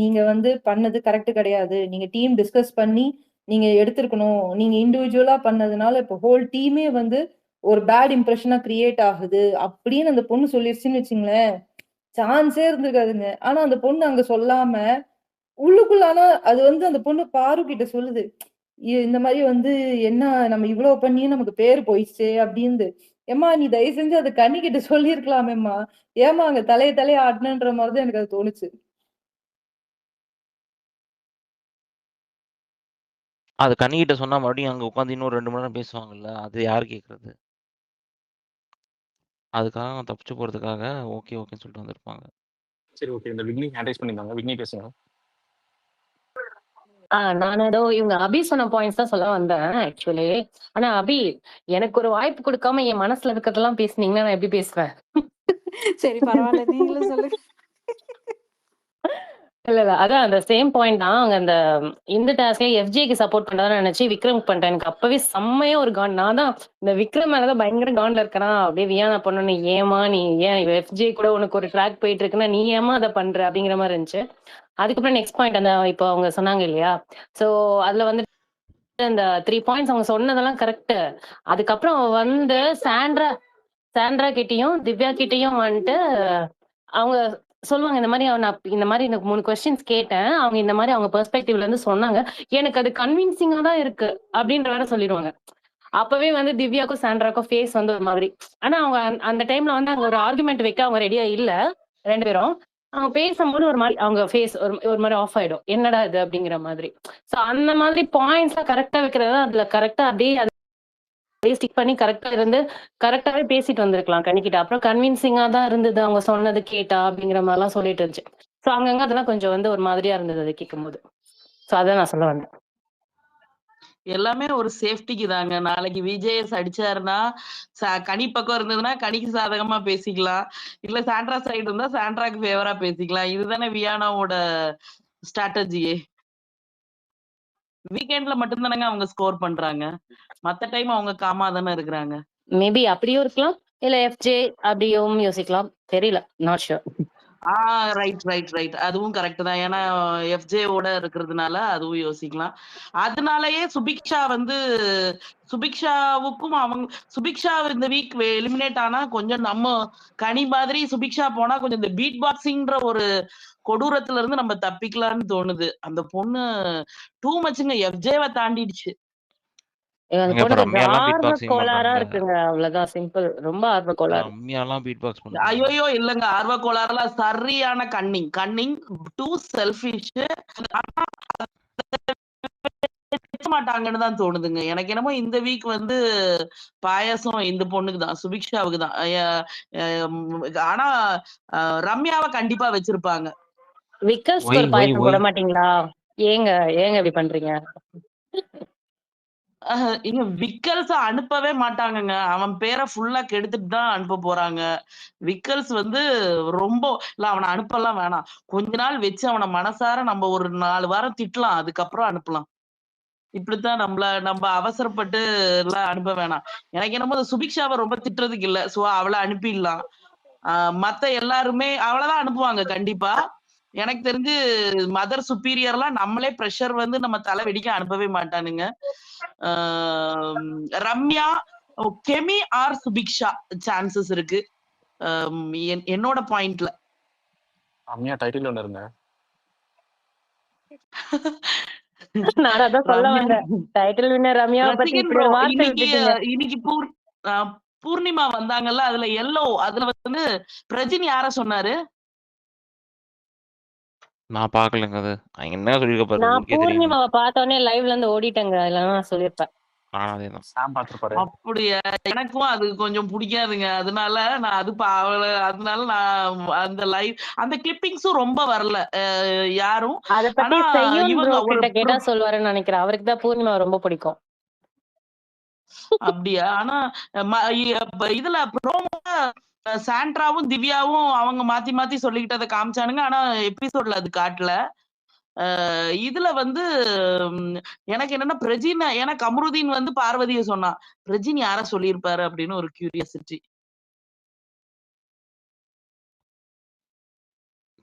நீங்க வந்து பண்ணது கரெக்ட் கிடையாது, நீங்க டீம் டிஸ்கஸ் பண்ணி நீங்க எடுத்திருக்கணும், நீங்க இண்டிவிஜுவலா பண்ணதுனால இப்ப ஹோல் டீமே வந்து ஒரு பேட் இம்ப்ரெஷனா கிரியேட் ஆகுது அப்படின்னு அந்த பொண்ணு சொல்லிருச்சுன்னு வச்சுங்களேன், சான்ஸே இருந்திருக்காதுங்க. ஆனா அந்த பொண்ணு அங்க சொல்லாம உள்ளுக்குள்ள, ஆனா அது வந்து அந்த பொண்ணு பாரு கிட்ட சொல்லுது, இந்த மாதிரி வந்து என்ன நம்ம இவ்வளவு பண்ணியும் நமக்கு பேர் போயிடுச்சு அப்படின்னு. ஏமா நீ தயவு செஞ்சு அது கனி கிட்ட சொல்லியிருக்கலாமேம்மா, ஏமா அங்க தலைய ஆடணுன்ற மாதிரிதான் எனக்கு அது தோணுச்சு. அது கனிகிட்ட சொன்னா மறுபடியும் அங்க உட்காந்து இன்னும் 2 மணி நேரம் பேசுவாங்கல்ல, அது யாரு கேட்கறது? அதுக்காக அவங்க தப்பிச்சு போறதுக்காக ஓகேன்னு சொல்லிட்டு வந்திருப்பாங்க. சரி, ஓகே. இந்த விக்னி ஹேண்ட் ரைஸ் பண்ணிருந்தாங்க. விக்னி பேசுங்க. நான் ஏதோ இவங்க அபி சொன்ன பாயிண்ட்ஸ் தான் சொல்ல வந்தேன் ஆக்சுவலி. ஆனா அபி, எனக்கு ஒரு வாய்ப்பு கொடுக்காம என் மனசுல இருக்கிறதெல்லாம் பேசுனீங்கன்னா நான் எப்படி பேசுவேன்? சரி பரவாயில்ல, நீங்களும் சொல்லுங்க. இல்ல. அதான் அந்த சேம் பாயிண்ட் தான். அங்க அந்த இந்த டாஸ்க்ல எஃப்ஜேக்கு சப்போர்ட் பண்றதா நினைச்சு விக்ரம் பண்ணிட்டேன். எனக்கு அப்பவே செம்மையா ஒரு காண்ட். நான் தான் இந்த விக்ரம் மேலதான் பயங்கர காண்ட்ல இருக்கேனா, அப்படியே வியானா பண்ணணும். ஏமா நீ ஏன் எஃப்ஜே கூட உனக்கு ஒரு ட்ராக் போயிட்டு இருக்குன்னா நீ ஏமா அதை பண்ற அப்படிங்கிற மாதிரி இருந்துச்சு. அதுக்கப்புறம் நெக்ஸ்ட் பாயிண்ட் அந்த இப்போ அவங்க சொன்னாங்க இல்லையா, சோ அதுல வந்து அந்த 3 பாயிண்ட்ஸ் அவங்க சொன்னதெல்லாம் கரெக்ட். அதுக்கப்புறம் வந்து சாண்ட்ரா கிட்டயும் திவ்யா கிட்டயும் வந்துட்டு அவங்க சொல்லுவாங்க இந்த மாதிரி நான் இந்த மாதிரி எனக்கு 3 கொஸ்டின்ஸ் கேட்டேன், அவங்க இந்த மாதிரி அவங்க பெர்ஸ்பெக்டிவ்ல இருந்து சொன்னாங்க, எனக்கு அது கன்வின்சிங்கா தான் இருக்கு அப்படின்ற வேற சொல்லிடுவாங்க. அப்பவே வந்து திவ்யாக்கும் சாண்ட்ராக்கும் ஃபேஸ் வந்து ஒரு மாதிரி. ஆனா அவங்க அந்த டைம்ல வந்து அங்க ஒரு ஆர்குமெண்ட் வைக்க அவங்க ரெடியா இல்ல 2 பேரும். அவங்க பேசும்போது ஒரு மாதிரி அவங்க ஃபேஸ் ஒரு மாதிரி ஆஃப் ஆயிடும், என்னடா இது அப்படிங்கிற மாதிரி. சோ அந்த மாதிரி பாயிண்ட்ஸ் கரெக்டா வைக்கிறதா அதுல கரெக்டா அப்படியே ஸ்டிக் பண்ணி கரெக்டா இருந்து கரெக்டாவே பேசிட்டு வந்திருக்கலாம் கணிக்கிட்ட. அப்புறம் கன்வின்சிங்கா தான் இருந்தது அவங்க சொன்னது கேட்டா அப்படிங்கிற மாதிரி எல்லாம் சொல்லிட்டு இருந்துச்சு. சோ அங்கங்க அதெல்லாம் கொஞ்சம் வந்து ஒரு மாதிரியா இருந்தது அதை கேட்கும் போது. சோ அதான் நான் சொல்ல வந்தேன். எல்லாமே ஒரு சேஃப்டிக்கு தாங்க. நாளைக்கு விஜேஎஸ் அடிச்சாருன்னா கனி பக்கம் இருந்ததுன்னா கனிக்கு சாதகமா பேசிக்கலாம், இல்ல சாண்ட்ரா சைடு இருந்தா சாண்ட்ராக்கு ஃபேவரா பேசிக்கலாம். இதுதானே வியானாவோட ஸ்ட்ராட்டஜியே. வீக்கெண்ட்ல மட்டும் தானங்க அவங்க ஸ்கோர் பண்றாங்க, மத்த டைம் அவங்க காமா தானே இருக்கிறாங்க. மேபி அப்படியும் இருக்கலாம், இல்ல எஃப்ஜே அப்படியும் யோசிக்கலாம், தெரியல, நாட் ஷூர். ரைட் அதுவும் கரெக்ட் தான். ஏன்னா எஃப்ஜேவோட இருக்கிறதுனால அதுவும் யோசிக்கலாம். அதனாலயே சுபிக்ஷாவுக்கும் சுபிக்ஷா இந்த வீக் எலிமினேட் ஆனா கொஞ்சம் நம்ம கனி மாதிரி சுபிக்ஷா போனா கொஞ்சம் இந்த பீட் பாக்ஸிங்ன்ற ஒரு கொடூரத்துல இருந்து நம்ம தப்பிக்கலாம்னு தோணுது. அந்த பொண்ணு டூ மச்சுங்க, எஃப்ஜேவை தாண்டிடுச்சு. அந்த இப்ப பொண்ணுக்கு ரம்யாலாம் பீட் ஆர்வ பாக்ஸிங் கோளாறா பண்றாங்க. இருக்குங்க, அவ்வளவுதான், சிம்பிள். ரொம்ப ஆர்வ கோளாறு. ரம்யாலாம் பீட் பாக்ஸ் பண்றாங்க. ஐயோ இல்லங்க, ஆர்வ கோளாறுல சரியான கன்னிங் டூ செல்ஃபிஷ் மாட்டாங்கன்னு தான் தோணுதுங்க. எனக்கு என்னமோ இந்த வீக் வந்து பாயாசம் இந்த பொண்ணுக்கு தான், சுபிக்ஷாவுக்கு தான். ஆனா ரம்யாவை கண்டிப்பா வச்சிருப்பாங்க. விக்கல்ஸ்க்கு ஒரு பாயசம் போட மாட்டீங்களா? ஏங்க இப்படி பண்றீங்க? இங்க விக்கல்ஸ் அனுப்பவே மாட்டாங்கங்க. அவன் பேரை ஃபுல்லா கெடுத்துட்டு தான் அனுப்ப போறாங்க. விக்கல்ஸ் வந்து ரொம்ப இல்ல, அவனை அனுப்பலாம் வேணாம். கொஞ்ச நாள் வச்சு அவனை மனசார நம்ம ஒரு 4 வாரம் திட்டலாம், அதுக்கப்புறம் அனுப்பலாம். இப்படித்தான் நம்ம அவசரப்பட்டு எல்லாம் அனுப்ப வேணாம். எனக்கு என்னமோ சுபிக்ஷாவை ரொம்ப திட்டுறதுக்கு இல்ல, சோ அவளை அனுப்பிடலாம். மத்த எல்லாருமே அவளைதான் அனுப்புவாங்க கண்டிப்பா. எனக்கு தெரிஞ்சு மதர் சுப்பீரியர்லாம் நம்மளே ப்ரெஷர் வந்து நம்ம தலை வெடிக்க அனுப்பவே மாட்டானுங்க. ரம்யா, கெமி ஆர் சுபிக்ஷா சான்சஸ் இருக்கு என்னோட பாயிண்ட்ல. ரம்யா டைட்டில் ஒண்ணு இருங்க. நான் அதான் சொல்ல வந்தேன், டைட்டில் வின்னர் ரம்யாவை பத்தி இப்படி ஒரு வார்த்தை விட்டுட்டீங்க. இன்னைக்கு பூர்ணிமா வந்தாங்கல்ல, அதுல எல்லோ, அதுல வந்து பிரஜின் யார சொன்னாரு? நான் பாக்கலங்க. அது என்ன சொல்லிருக்க பாரு, நான் உங்களுக்கே தெரியும். பூர்ணிமாவை பார்த்தோன்னே லைவ்ல இருந்து ஓடிட்டேங்க, இல்லைன்னா நான் சொல்லியிருப்பேன். அப்படியா? எனக்கும் அது கொஞ்சம் பிடிக்காதுங்க, அதனால நான் அதனால நான் அந்த லைவ் அந்த கிளிப்பிங்ஸும் ரொம்ப வரல யாரும். அத பத்தி செய்யும் ப்ரோ கிட்ட கேட்டா சொல்லுவாருன்னு நினைக்கிறேன், அவருக்கு தான் பூர்ணிமா ரொம்ப பிடிக்கும். அப்படியா? ஆனா இதுல ப்ரோமோ சாண்ட்ராவும் திவ்யாவும் அவங்க மாத்தி மாத்தி சொல்லிக்கிட்டதை காமிச்சானுங்க, ஆனா எபிசோட்ல அது காட்டல. இதுல வந்து எனக்கு என்னன்னா பிரஜின், ஏன்னா கமருதீன் வந்து பார்வதியை சொன்னான், பிரஜின் யார சொல்லியிருப்பாரு அப்படின்னு ஒரு கியூரியாசிட்டி.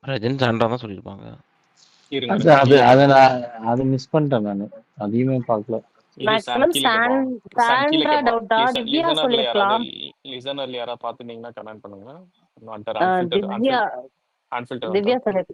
பிரஜின் சாண்ட்ரா தான் சொல்லிருப்பாங்க. அது மிஸ் பண்ணிட்டேன் நானு, அதையுமே பார்க்கல. லிசனர்ல யாரா பாத்துட்டீங்கன்னா கமெண்ட் பண்ணுங்க. திவ்யா சொல்லி